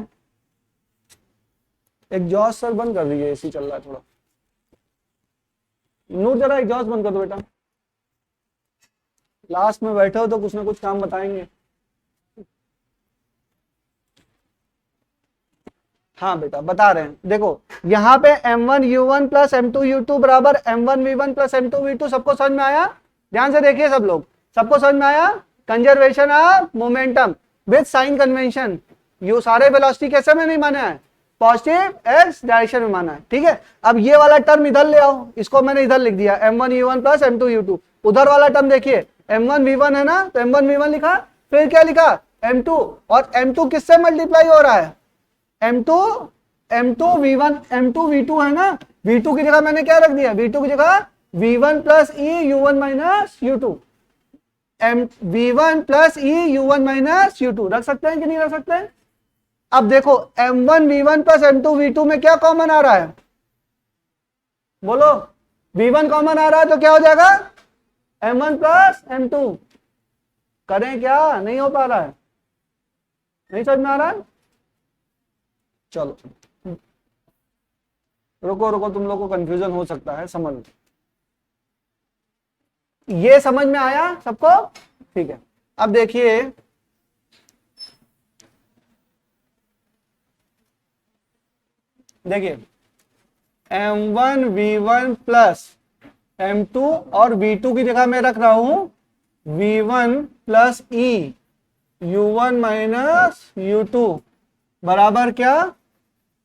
एग्जॉस्ट सर बंद कर दीजिए, एसी चल रहा है थोड़ा। नूर जरा एग्जॉस्ट बंद कर दो बेटा, लास्ट में बैठे हो तो कुछ ना कुछ काम बताएंगे। हाँ बेटा बता रहे हैं, देखो यहाँ पे M1U1 प्लस M2U2 बराबर M1V1 प्लस M2V2। सबको समझ में आया? ध्यान से देखिए सब लोग, सबको समझ में आया? Conservation of momentum with sign convention. U सारे वेलोसिटी कैसे में नहीं माना है? पॉजिटिव एक्स डायरेक्शन में माना है। ठीक है, अब ये वाला टर्म इधर ले आओ, इसको मैंने इधर लिख दिया M1U1 प्लस M2U2। उधर वाला टर्म देखिए M1V1 है ना, तो M1V1 लिखा, फिर क्या लिखा? M2, और M2 किससे मल्टीप्लाई हो रहा है? M2 V1 M2 V2 है ना, V2 की जगह मैंने क्या रख दिया? V2 की जगह V1 plus E U1 minus U2। V1 plus E U1 minus U2 रख सकते हैं कि नहीं रख सकते हैं? अब देखो M1 V1 plus M2 V2 में क्या कॉमन आ रहा है? बोलो, V1 कॉमन आ रहा है तो क्या हो जाएगा? M1 plus M2। करें क्या? नहीं हो पा रहा है, नहीं समझ में आ रहा है? चलो रुको रुको, तुम लोग को कंफ्यूजन हो सकता है, समझ ये समझ में आया सबको? ठीक है, अब देखिए देखिए M1 V1 प्लस M2 और V2 की जगह मैं रख रहा हूं V1 plus E U1 minus U2 बराबर क्या?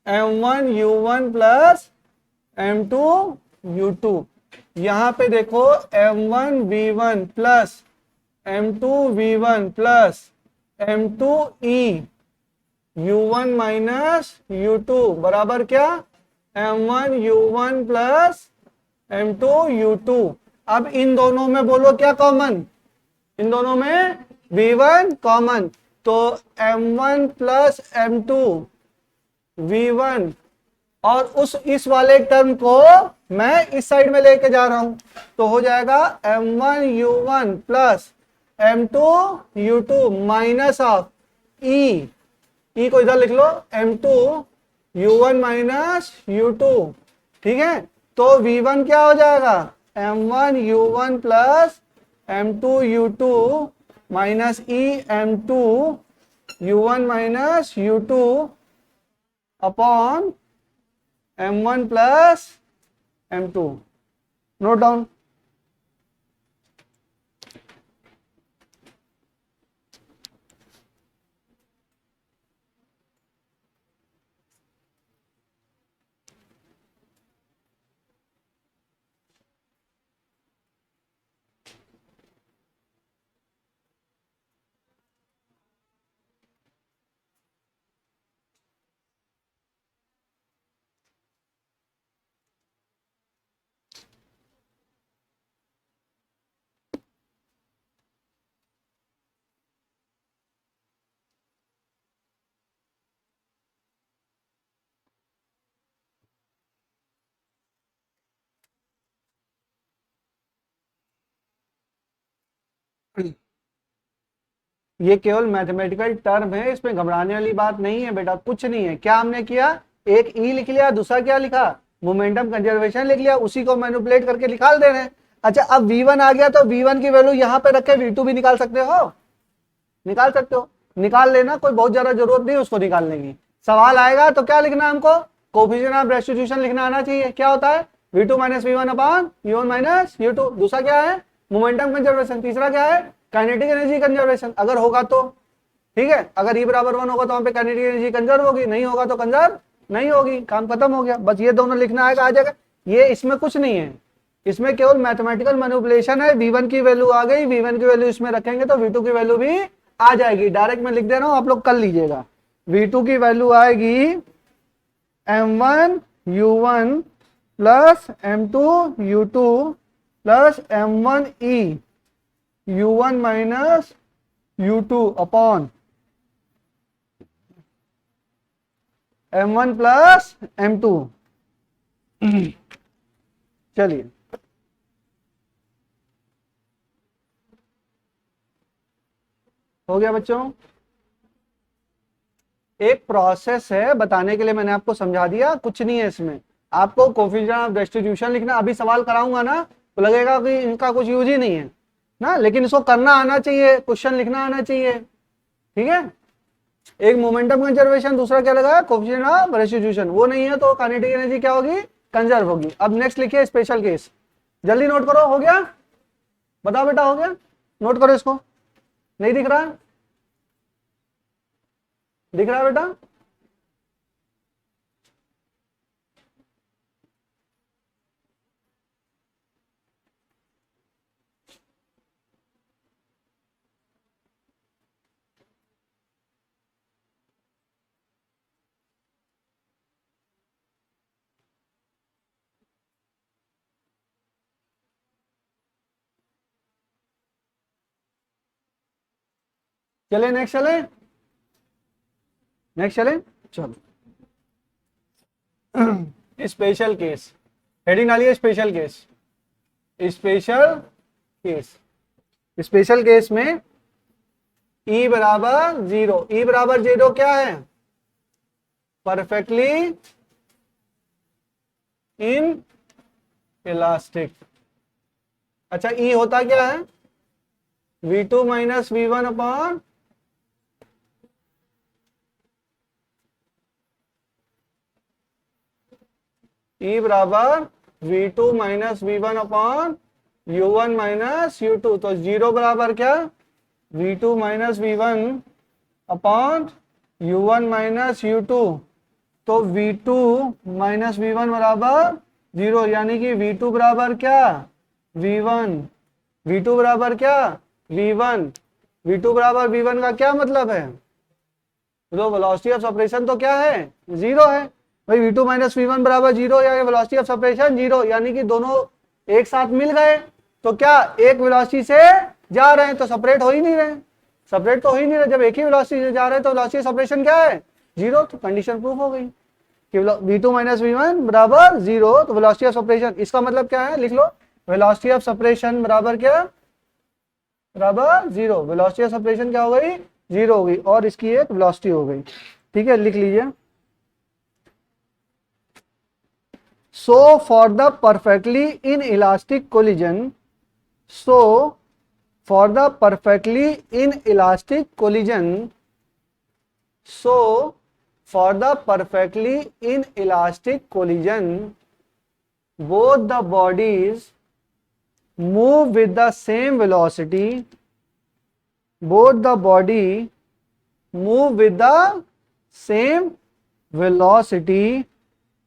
M1 U1 plus M2 U2। यहां पे देखो M1 V1 plus M2 V1 plus M2 E U1 minus U2 बराबर क्या? M1 U1 plus M2 U2। अब इन दोनों में बोलो क्या कॉमन? इन दोनों में V1 कॉमन, तो M1 प्लस M2 V1, और उस इस वाले टर्म को मैं इस साइड में लेके जा रहा हूं, तो हो जाएगा M1 U1 plus M2 U2 minus of E को इधर लिख लो M2 U1 माइनस U2। ठीक है, तो V1 क्या हो जाएगा? M1 U1 plus M2 U2 minus E M2 U1 minus U2 upon M1 plus M2। Note down. ये केवल मैथमेटिकल टर्म है, इसमें घबराने वाली बात नहीं है बेटा, कुछ नहीं है। क्या हमने किया? एक ई लिख लिया, दूसरा क्या लिखा? मोमेंटम कंजर्वेशन लिख लिया, उसी को मैनिपुलेट करके निकाल दे रहे हैं। अच्छा, अब V1 आ गया तो V1 की वैल्यू यहाँ पे रखे V2 भी निकाल सकते हो, निकाल सकते हो, निकाल लेना, कोई बहुत ज्यादा जरूरत नहीं उसको निकालने की। सवाल आएगा तो क्या लिखना है हमको? कोफिशिएंट ऑफ रेस्टिट्यूशन लिखना आना चाहिए। क्या होता है? V2 minus V1 upon U1 minus U2। दूसरा क्या है? Momentum conservation. तीसरा क्या है? Kinetic energy conservation. अगर होगा तो ठीक है, अगर E बराबर 1 होगा तो वहां पे काइनेटिक एनर्जी कंजर्व होगी, नहीं होगा तो कंजर्व नहीं होगी, काम खत्म हो गया। बस ये दोनों लिखना आएगा, आ जाएगा। ये इसमें कुछ नहीं है, इसमें केवल मैथमेटिकल मैनिपुलेशन है। V1 की वैल्यू आ गई, V1 की वैल्यू इसमें रखेंगे तो V2 की वैल्यू भी आ जाएगी, डायरेक्ट मैं लिख दे रहा हूं, आप लोग कर लीजिएगा। V2 की वैल्यू आएगी M1 U1 plus M2 U2 plus M1 E U1 minus U2 upon M1 plus M2। चलिए, हो गया बच्चों। एक प्रोसेस है, बताने के लिए मैंने आपको समझा दिया, कुछ नहीं है इसमें। आपको कोफिशिएंट ऑफ डिस्ट्रीब्यूशन लिखना, अभी सवाल कराऊंगा ना तो लगेगा कि इनका कुछ यूज ही नहीं है ना, लेकिन इसको करना आना चाहिए, क्वेश्चन लिखना आना चाहिए, ठीक है। एक मोमेंटम कंजर्वेशन, दूसरा क्या लगा, कोफिशिएंट ऑफ डिस्ट्रीब्यूशन, वो नहीं है तो काइनेटिक एनर्जी क्या होगी, कंजर्व होगी। अब नेक्स्ट लिखिए स्पेशल केस, जल्दी नोट करो। हो गया, बताओ बेटा, हो गया, नोट करो इसको। नहीं दिख रहा है, दिख रहा है बेटा? चले नेक्स्ट, चले नेक्स्ट, चले, चलो। स्पेशल केस, हेडिंग डालिए special case. Special case, special case में E बराबर 0, E बराबर 0 क्या है, परफेक्टली इन इलास्टिक। अच्छा, E होता क्या है, V2 minus V1 upon E बराबर V2 minus V1 upon U1 minus U2। तो 0 बराबर क्या, V2 minus V1 upon U1 minus U2। तो V2 माइनस V1 बराबर 0, यानी कि V2 बराबर क्या, V1। V2 बराबर क्या, V1। V2 बराबर V1 का क्या मतलब है, तो वेलोसिटी ऑफ सेपरेशन तो क्या है, 0 है भाई। V2 माइनस V1 बराबर 0 या वेलोसिटी ऑफ सेपरेशन 0, यानी कि दोनों एक साथ मिल गए तो क्या एक वेलोसिटी से जा रहे हैं, तो सेपरेट हो ही नहीं रहे, सेपरेट तो हो ही नहीं रहे। जब एक ही वेलोसिटी से जा रहे हैं तो वेलोसिटी सेपरेशन क्या है, 0। तो कंडीशन प्रूफ हो गई कि V2 माइनस V1 बराबर 0, तो वेलोसिटी ऑफ सेपरेशन, इसका मतलब क्या है, लिख लो, वेलोसिटी ऑफ सेपरेशन बराबर क्या, बराबर 0। वेलोसिटी ऑफ सेपरेशन क्या हो गई, 0 हो गई, और इसकी एक वेलोसिटी हो गई, ठीक है, लिख लीजिए। So for the perfectly inelastic collision, so for the perfectly inelastic collision, so for the perfectly inelastic collision, both the bodies move with the same velocity, both the body move with the same velocity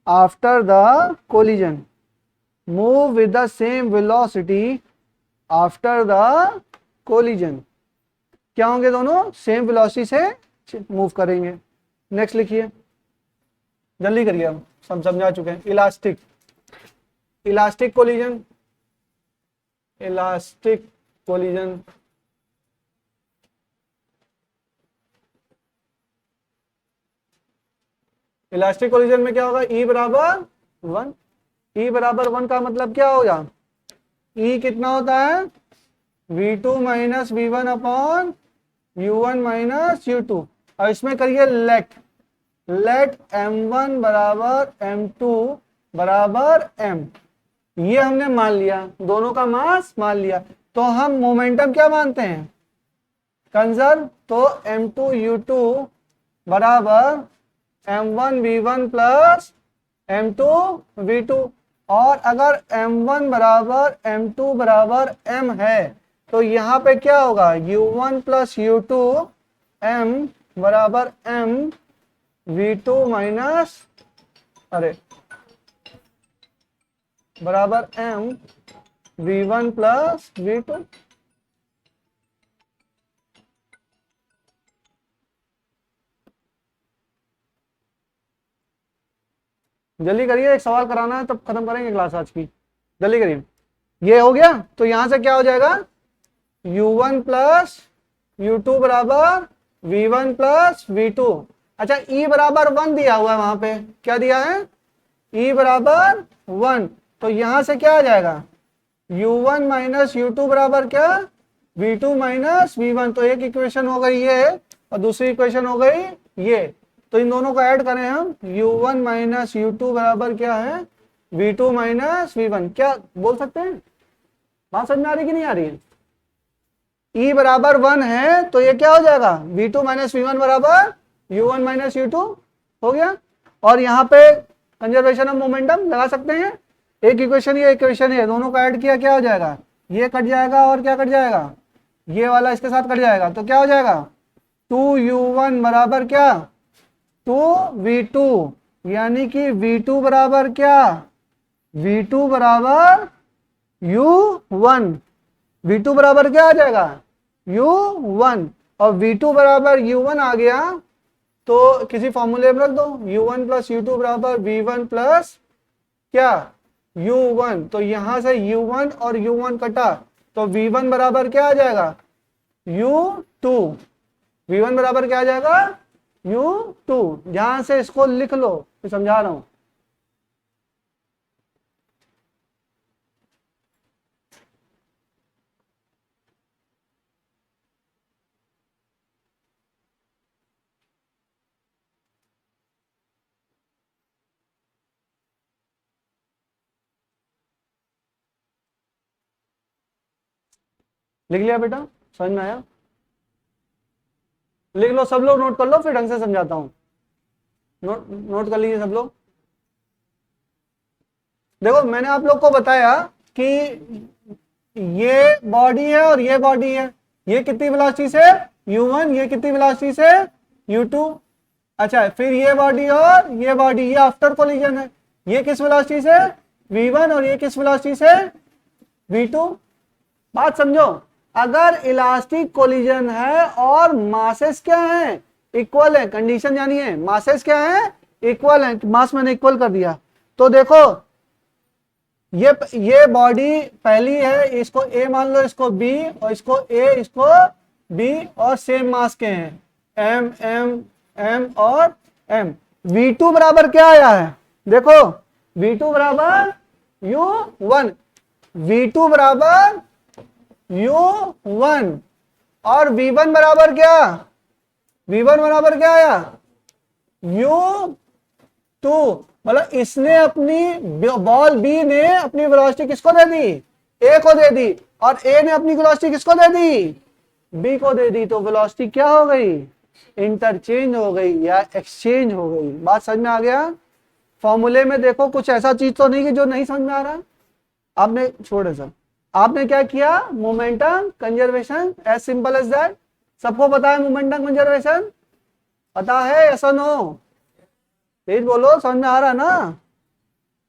after the collision, move with the same velocity after the collision। क्या होंगे, दोनों same velocity से move करेंगे। Next लिखिए, जल्दी करिए, हम सब समझा चुके हैं। Elastic, elastic collision, elastic collision, elastic collision में क्या होगा, E बराबर 1। E बराबर 1 का मतलब क्या होगा, E कितना होता है, V2 minus V1 upon U1 minus U2। और इसमें करिए लेट, लेट M1 बराबर M2 बराबर M, ये हमने मान लिया, दोनों का मास मान लिया। तो हम मोमेंटम क्या मानते हैं, कंजर्व। तो M2 U2 बराबर M1 V1 plus M2 V2। और अगर M1 बराबर M2 बराबर M है तो यहाँ पे क्या होगा, U1 प्लस U2 M बराबर M V2 माइनस, अरे बराबर M V1 प्लस V2। जल्दी करिए, एक सवाल कराना है तब खत्म करेंगे क्लास आज की, जल्दी करिए। ये हो गया, तो यहां से क्या हो जाएगा, u1 प्लस u2 बराबर v1 प्लस v2। अच्छा, e बराबर 1 दिया हुआ है वहां पे, क्या दिया है, e बराबर 1, तो यहां से क्या आ जाएगा, u1 माइनस u2 बराबर क्या, v2 माइनस v1। तो एक इक्वेशन हो गई ये और दूसरी इक्वेशन हो गई ये, तो इन दोनों को ऐड करें हम, u1 माइनस u2 बराबर क्या है, v2 माइनस v1। क्या बोल सकते हैं, बात समझ में आ रही कि नहीं आ रही है। e बराबर 1 है तो ये क्या हो जाएगा, v2 माइनस v1 बराबर u1 माइनस u2 हो गया। और यहाँ पे कंजर्वेशन ऑफ मोमेंटम लगा सकते हैं, एक इक्वेशन ये इक्वेशन है, दोनों को ऐड किया क्या हो जाएगा, ये कट जाएगा और क्या कट जाएगा, ये वाला इसके साथ कट जाएगा, तो क्या हो जाएगा, 2u1 बराबर क्या, 2v2, यानी कि v2 बराबर क्या, v2 बराबर u1, v2 बराबर क्या आ जाएगा, u1, और v2 बराबर u1 आ गया तो किसी फॉर्मूले में रख दो, u1 प्लस u2 बराबर v1 प्लस क्या, u1। तो यहां से u1 और u1 कटा तो v1 बराबर क्या आ जाएगा, u2, v1 बराबर क्या आ जाएगा, u2। यहां से इसको लिख लो, मैं समझा रहा हूं। लिख लिया बेटा, समझ में आया, लिख लो सब लोग, नोट कर लो, फिर ढंग से समझाता हूं। नोट कर लीजिए सब लोग। देखो मैंने आप लोग को बताया कि ये बॉडी है और ये बॉडी है, ये कितनी वेलोसिटी से u1, ये कितनी वेलोसिटी से u2। अच्छा, फिर ये बॉडी और ये बॉडी, ये आफ्टर कोलिजन है, ये किस वेलोसिटी से v1 और ये किस वेलोसिटी से v2। बात समझो, अगर इलास्टिक कोलिजन है और मासेस क्या है, इक्वल है, कंडीशन जानिए, मासेस क्या है, इक्वल है, मास मैंने इक्वल कर दिया, तो देखो ये बॉडी पहली है, इसको ए मान लो, इसको बी, और इसको ए, इसको बी, और सेम मास के हैं, एम एम एम और एम। v2 बराबर क्या आया है, देखो v2 बराबर u1, v2 बराबर u1, और v1 बराबर क्या, v1 बराबर क्या आया, u2। मतलब इसने अपनी बॉल बी ने अपनी वेलोसिटी किसको दे दी, ए को दे दी, और ए ने अपनी वेलोसिटी किसको दे दी, बी को दे दी। तो वेलोसिटी क्या हो गई, इंटरचेंज हो गई या एक्सचेंज हो गई। बात समझ में आ गया। फॉर्मूले में देखो कुछ ऐसा चीज तो नहीं कि जो नहीं समझ में आ रहा, आपने छोड़े सर, आपने क्या किया, momentum conservation, as simple as that. सबको पता है मोमेंटम कंजर्वेशन, पता है, ऐसा नो, तेज बोलो, समझ में आ रहा ना।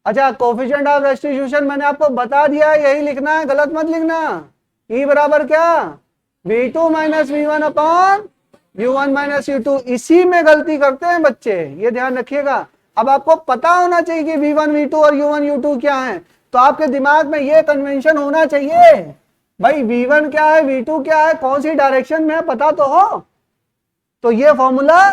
अच्छा, कोफिशिएंट ऑफ रेस्टिट्यूशन मैंने आपको बता दिया, यही लिखना है, गलत मत लिखना। ई बराबर क्या, v2 minus v1 upon u1 minus u2। इसी में गलती करते हैं बच्चे, ये ध्यान रखिएगा। अब आपको पता होना चाहिए कि v1 v2 और u1 u2 क्या है, तो आपके दिमाग में ये कन्वेंशन होना चाहिए, भाई v1 क्या है, v2 क्या है, कौन सी डायरेक्शन में है, पता तो हो। तो ये फॉर्मूला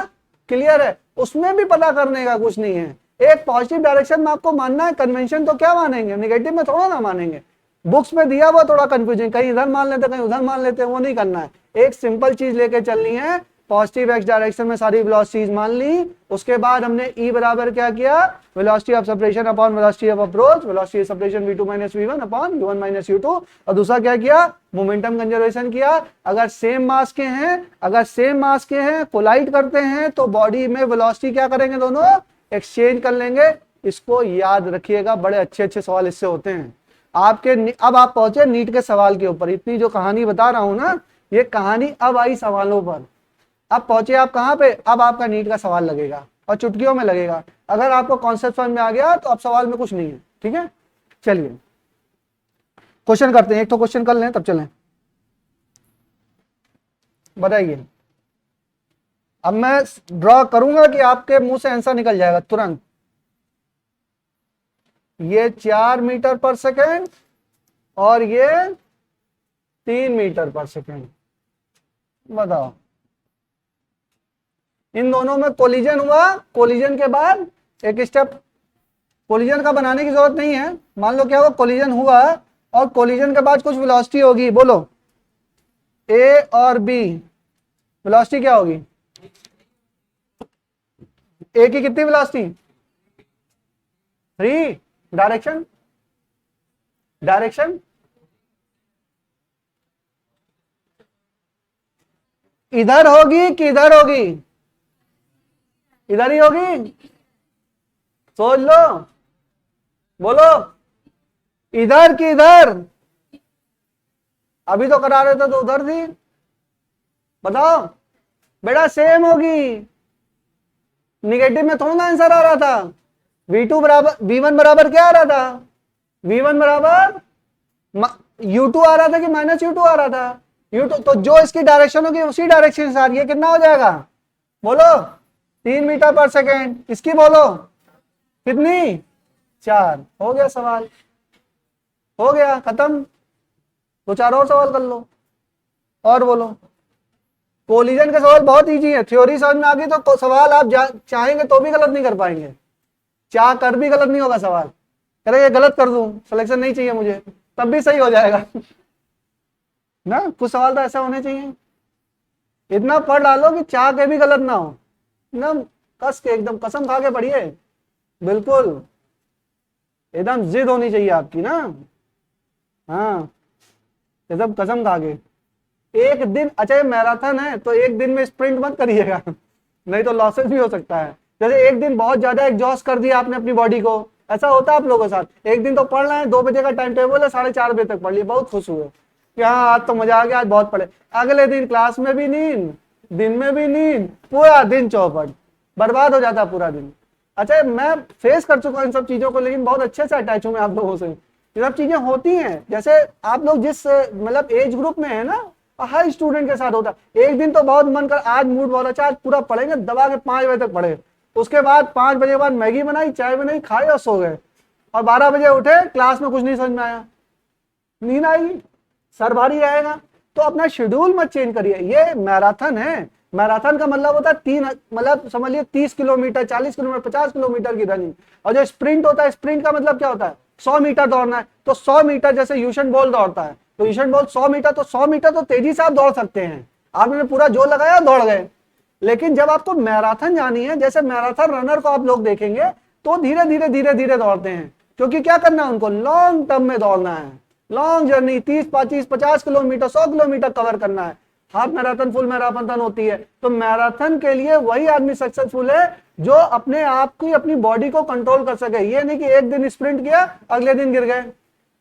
क्लियर है, उसमें भी पता करने का कुछ नहीं है। एक पॉजिटिव डायरेक्शन में आपको मानना है, कन्वेंशन तो क्या मानेंगे, नेगेटिव में थोड़ा ना मानेंगे। बुक्स में दिया हुआ थोड़ा कंफ्यूजन, कहीं इधर मान लेते कहीं उधर मान लेते, वो नहीं करना है। एक सिंपल चीज लेके चलनी है, पॉजिटिव एक्स डायरेक्शन में सारी वेलोसिटीज मान ली। उसके बाद हमने ई बराबर क्या किया, velocity of separation upon velocity of approach, velocity of separation v2 minus v1 upon u1 minus u2। और दूसरा क्या किया, मोमेंटम कंजर्वेशन किया। अगर सेम मास के हैं, अगर सेम मास के हैं, कोलाइड करते हैं, तो बॉडी में वेलोसिटी क्या करेंगे, दोनों एक्सचेंज कर लेंगे। इसको याद रखिएगा, बड़े अच्छे अच्छे सवाल इससे होते हैं आपके। अब आप पहुंचे नीट के सवाल के ऊपर, इतनी जो कहानी बता रहा हूं ना, ये कहानी अब आई सवालों पर। अब पहुंचे आप कहां पे, अब आपका नीट का सवाल लगेगा और चुटकियों में लगेगा। अगर आपको कॉन्सेप्ट समझ में आ गया तो अब सवाल में कुछ नहीं है, ठीक है। चलिए क्वेश्चन करते हैं, एक तो क्वेश्चन कर लें तब चलें। बताइए, अब मैं ड्रॉ करूंगा कि आपके मुंह से आंसर निकल जाएगा तुरंत। ये 4 मीटर पर सेकेंड और ये 3 मीटर पर सेकेंड। बताओ, इन दोनों में कोलिजन हुआ, कोलिजन के बाद एक स्टेप, कोलिजन का बनाने की जरूरत नहीं है, मान लो क्या हुआ, कोलिजन हुआ और कोलिजन के बाद कुछ वेलोसिटी होगी, बोलो ए और बी, वेलोसिटी क्या होगी, ए की कितनी वेलोसिटी, 3, डायरेक्शन, डायरेक्शन इधर होगी कि इधर होगी, इधर ही होगी, सोच लो, बोलो इधर कि इधर, अभी तो करा रहे थे तो उधर थी, बताओ बेटा, सेम होगी, निगेटिव में थोड़ा आंसर आ रहा था, V2 बराबर V1 बराबर क्या आ रहा था, V1 बराबर U2 आ रहा था कि माइनस U2 आ रहा था, U2, तो जो इसकी डायरेक्शन होगी उसी डायरेक्शन से आ रही है, कितना हो जाएगा, बोलो 3 मीटर पर सेकेंड, इसकी बोलो कितनी, 4, हो गया सवाल, हो गया खत्म, 2-4 और सवाल कर लो, और बोलो। कोलिजन के सवाल बहुत इजी है, थ्योरी समझ में आ गई तो सवाल आप चाहेंगे तो भी गलत नहीं कर पाएंगे, चाह कर भी गलत नहीं होगा सवाल, कह रहे ये गलत कर दूं, सिलेक्शन नहीं चाहिए मुझे, तब भी सही हो जाएगा ना, कुछ सवाल तो ऐसा होने चाहिए, इतना पढ़ डालो कि चाह के भी गलत ना हो, एकदम कस के, एकदम कसम खा के पढ़िए, बिल्कुल एकदम जिद होनी चाहिए आपकी ना, हाँ एकदम कसम खा के, एक दिन, अच्छा ये मैराथन है तो एक दिन में स्प्रिंट मत करिएगा नहीं तो लॉसेस भी हो सकता है, जैसे एक दिन बहुत ज्यादा एग्जॉस्ट कर दिया आपने अपनी बॉडी को, ऐसा होता है आप लोगों के साथ, एक दिन तो पढ़ रहे हैं, 2 बजे का टाइम टेबल है, 4:30 बजे तक पढ़ लिया, बहुत खुश हुए कि हाँ आज तो मजा आ गया, आज बहुत पढ़े, अगले दिन क्लास में भी नींद, दिन में भी नींद, पूरा दिन चौपट, बर्बाद हो जाता पूरा दिन। अच्छा मैं फेस कर चुका हूँ इन सब चीजों को, लेकिन बहुत अच्छे से अटैच हूँ मैं आप लोगों से, ये सब चीजें होती हैं, जैसे आप लोग जिस मतलब एज ग्रुप में है ना, हर स्टूडेंट के साथ होता है, एक दिन तो बहुत मन कर, आज मूड बहुत अच्छा, आज पूरा पढ़ेंगे, दबा के 5 बजे तक पढ़े, उसके बाद 5 बजे के बाद मैगी बनाई, चाय बनाई, खाए और सो गए, और 12 बजे उठे, क्लास में कुछ नहीं समझ में आया, नींद आएगी, सर भारी रहेगा, तो अपना शेड्यूल मत चेंज करिए, ये मैराथन है, मैराथन का मतलब होता है 3, मतलब समझ लिए 30 किलोमीटर, 40 किलोमीटर, 50 किलोमीटर की रनिंग, और जो स्प्रिंट होता है, स्प्रिंट का मतलब क्या होता है, 100 मीटर दौड़ना है, तो 100 मीटर जैसे यूसेन बोल्ट दौड़ता है, तो यूसेन बोल्ट 100 मीटर, तो 100 मीटर तो तेजी से आप दौड़ सकते हैं, आपने पूरा जोर लगाया दौड़ गए, लेकिन जब आपको मैराथन जानी है, जैसे मैराथन रनर को आप लोग देखेंगे तो धीरे धीरे धीरे धीरे दौड़ते हैं, क्योंकि क्या करना है उनको, लॉन्ग टर्म में दौड़ना है, long journey 30, 25, 50 kilometre, 100 kilometre cover करना है, हाफ मैराथन, फुल मैराथन होती है, तो मैराथन के लिए वही आदमी सक्सेसफुल है जो अपने आप की, अपनी बॉडी को कंट्रोल कर सके, ये नहीं कि एक दिन स्प्रिंट किया अगले दिन गिर गए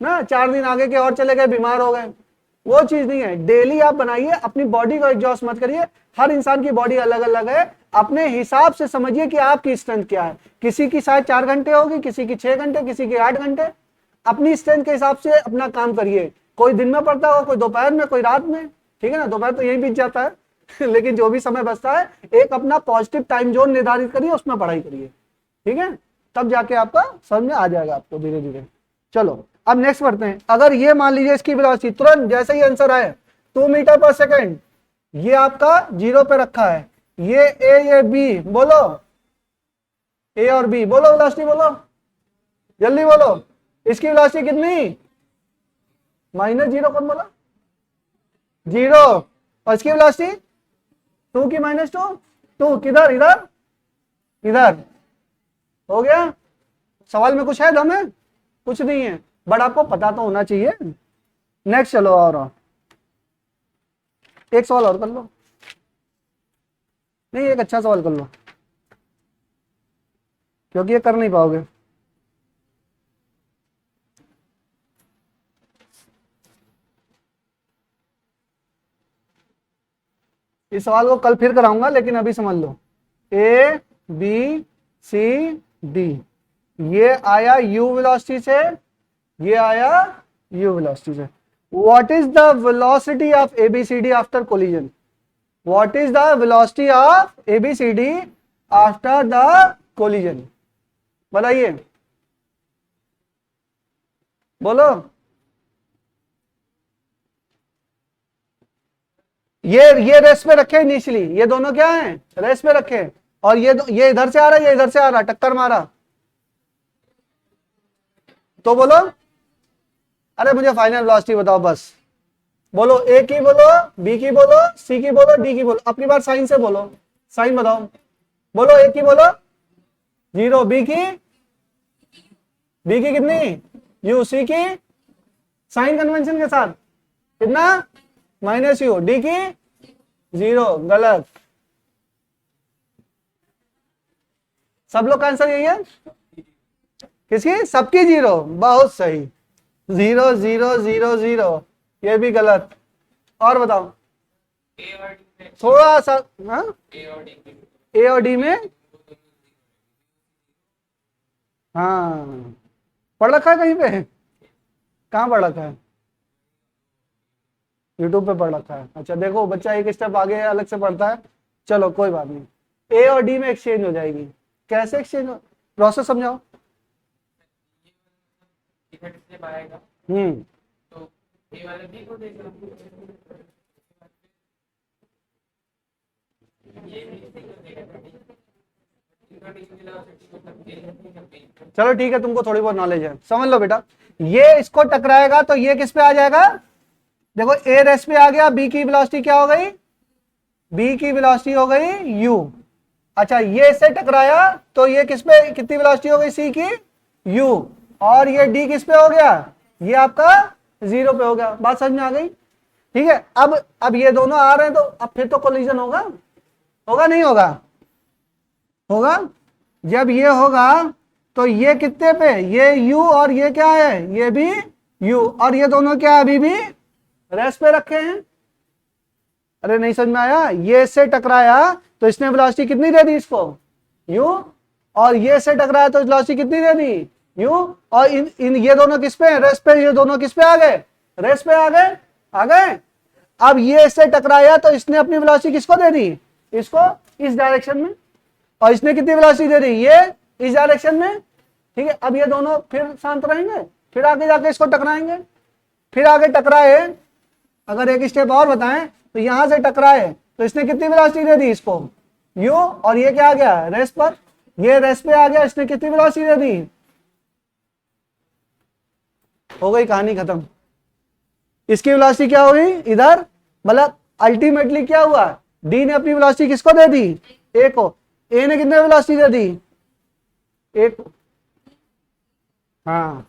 ना, 4 दिन आगे के और चले गए, बीमार हो गए, वो चीज नहीं है, डेली आप बनाइए, अपनी बॉडी को एग्जॉस्ट मत करिए, हर इंसान की बॉडी अलग अलग है, अपने हिसाब से समझिए कि आपकी स्ट्रेंथ क्या है, किसी की शायद 4 घंटे होगी, किसी की 6 घंटे, किसी की 8 घंटे, अपनी स्ट्रेंथ के हिसाब से अपना काम करिए, कोई दिन में पढ़ता हो, कोई दोपहर में, कोई रात में, ठीक है ना, दोपहर तो यही बीत जाता है लेकिन जो भी समय बचता है, एक अपना पॉजिटिव टाइम जोन निर्धारित करिए, उसमें पढ़ाई करिए, ठीक है, तब जाके आपका समझ में आ जाएगा आपको धीरे धीरे। चलो अब नेक्स्ट बढ़ते हैं, अगर ये मान लीजिए इसकी वेलोसिटी तुरंत जैसे ही आंसर आए 2 मीटर पर सेकेंड, ये आपका 0 पे रखा है, ये ए ये बी, बोलो ए और बी, बोलो वेलोसिटी, बोलो जल्दी बोलो, इसकी वेलोसिटी कितनी, -0, कौन बोला 0, और इसकी वेलोसिटी 2 की -2, 2 किधर, इधर इधर, हो गया, सवाल में कुछ है दम है, कुछ नहीं है, बट आपको पता तो होना चाहिए। नेक्स्ट चलो, और एक सवाल और कर लो, नहीं एक अच्छा सवाल कर लो, क्योंकि ये कर नहीं पाओगे, इस सवाल को कल फिर कराऊंगा, लेकिन अभी समझ लो, ए बी सी डी, ये आया u वेलोसिटी से, ये आया u वेलोसिटी से, what is the velocity of ABCD after collision, what is the velocity of ABCD after the collision, बताइए, बोलो। ये रेस्ट पे रखे इनिशियली, ये दोनों क्या है, रेस्ट पे रखे, और ये इधर से आ रहा है, ये इधर से आ रहा, टक्कर मारा, तो बोलो। अरे मुझे फाइनल वेलोसिटी बताओ बस। बोलो, ए की बोलो, बी की बोलो, सी की बोलो, डी की बोलो, अपनी बार साइन से बोलो, साइन बताओ। बोलो, ए की बोलो 0, बी की कितनी, यू, सी की साइन कन्वेंशन के साथ कितना, -u, डी की 0, गलत। सब लोग का आंसर यही है, किसकी, सबकी 0, बहुत सही, 0 0 0 0, ये भी गलत। और बताओ थोड़ा सा, हाँ, ए और डी में, हाँ पढ़ रखा है कहीं पे, कहाँ पढ़ रखा है, यूट्यूब पे पढ़ रखा है, अच्छा देखो बच्चा एक स्टेप आगे अलग से पढ़ता है, चलो कोई बात नहीं, ए और डी में एक्सचेंज हो जाएगी, कैसे एक्सचेंज हो, प्रोसेस समझाओ। तो ए वाले बी को देगा, ये भी सी को देगा, चलो ठीक है, तुमको थोड़ी बहुत नॉलेज है, समझ लो बेटा। ये इसको टकराएगा तो ये किस पे आ जाएगा, देखो ए रेस पे आ गया, बी की वेलोसिटी क्या हो गई, बी की वेलोसिटी हो गई u। अच्छा ये इससे टकराया तो ये किस पे, कितनी वेलोसिटी हो गई, सी की u, और ये डी किस पे हो गया, ये आपका 0 पे हो गया, बात समझ में आ गई। ठीक है, अब ये दोनों आ रहे हैं तो अब फिर तो कोलिजन होगा, होगा नहीं होगा, होगा। जब ये होगा तो ये कितने पे, ये u और ये क्या है, ये भी u, और ये दोनों क्या अभी भी रेस्ट पे रखे हैं। अरे नहीं समझ में आया, ये इससे टकराया तो इसने वेलोसिटी कितनी दे दी इसको, u, और ये इससे टकराया तो वेलोसिटी कितनी दे दी u, और इन ये दोनों किस पे, रेस्ट पे, ये दोनों किस पे आ गए, रेस्ट पे आ गए। अब ये इससे टकराया तो इसने अपनी वेलोसिटी किसको दे दी, इसको, इस डायरेक्शन में, और इसने कितनी वेलोसिटी दे दी, ये इस डायरेक्शन में। ठीक है, अब ये दोनों फिर शांत रहेंगे, फिर आगे जाके इसको टकराएंगे, फिर आगे टकराए, अगर एक स्टेप और बताएं तो यहां से टकराए तो इसने कितनी वेलोसिटी दे दी इसको, u, और ये क्या आ गया, रेस्ट पर, ये रेस्ट पे आ गया, इसने कितनी वेलोसिटी दे दी, हो गई कहानी खत्म। इसकी वेलोसिटी क्या हो गई इधर, मतलब अल्टीमेटली क्या हुआ, डी ने अपनी वेलोसिटी किसको दे दी, ए को, ए ने कितने वेलोसिटी दे दी, एक, हाँ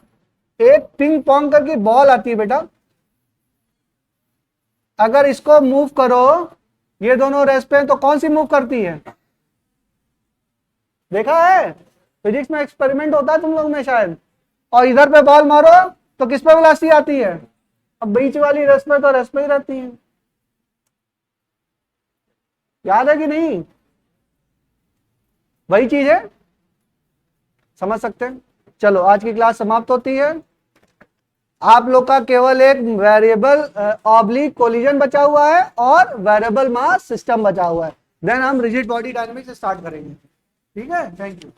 एक पिंग पोंग करके बॉल आती है बेटा, अगर इसको मूव करो, ये दोनों रेस्ट पे हैं तो कौन सी मूव करती है, देखा है फिजिक्स में एक्सपेरिमेंट होता है तुम लोग में शायद, और इधर पे बॉल मारो तो किस पे वेलोसिटी आती है, अब बीच वाली रेस्ट में तो रेस्ट पे ही रहती है, याद है कि नहीं, वही चीज है, समझ सकते हैं। चलो आज की क्लास समाप्त होती है, आप लोग का केवल एक वेरिएबल ऑब्लिक कोलिजन बचा हुआ है और वेरिएबल मास सिस्टम बचा हुआ है, देन हम रिजिड बॉडी डायनेमिक्स स्टार्ट करेंगे। ठीक है, थैंक यू।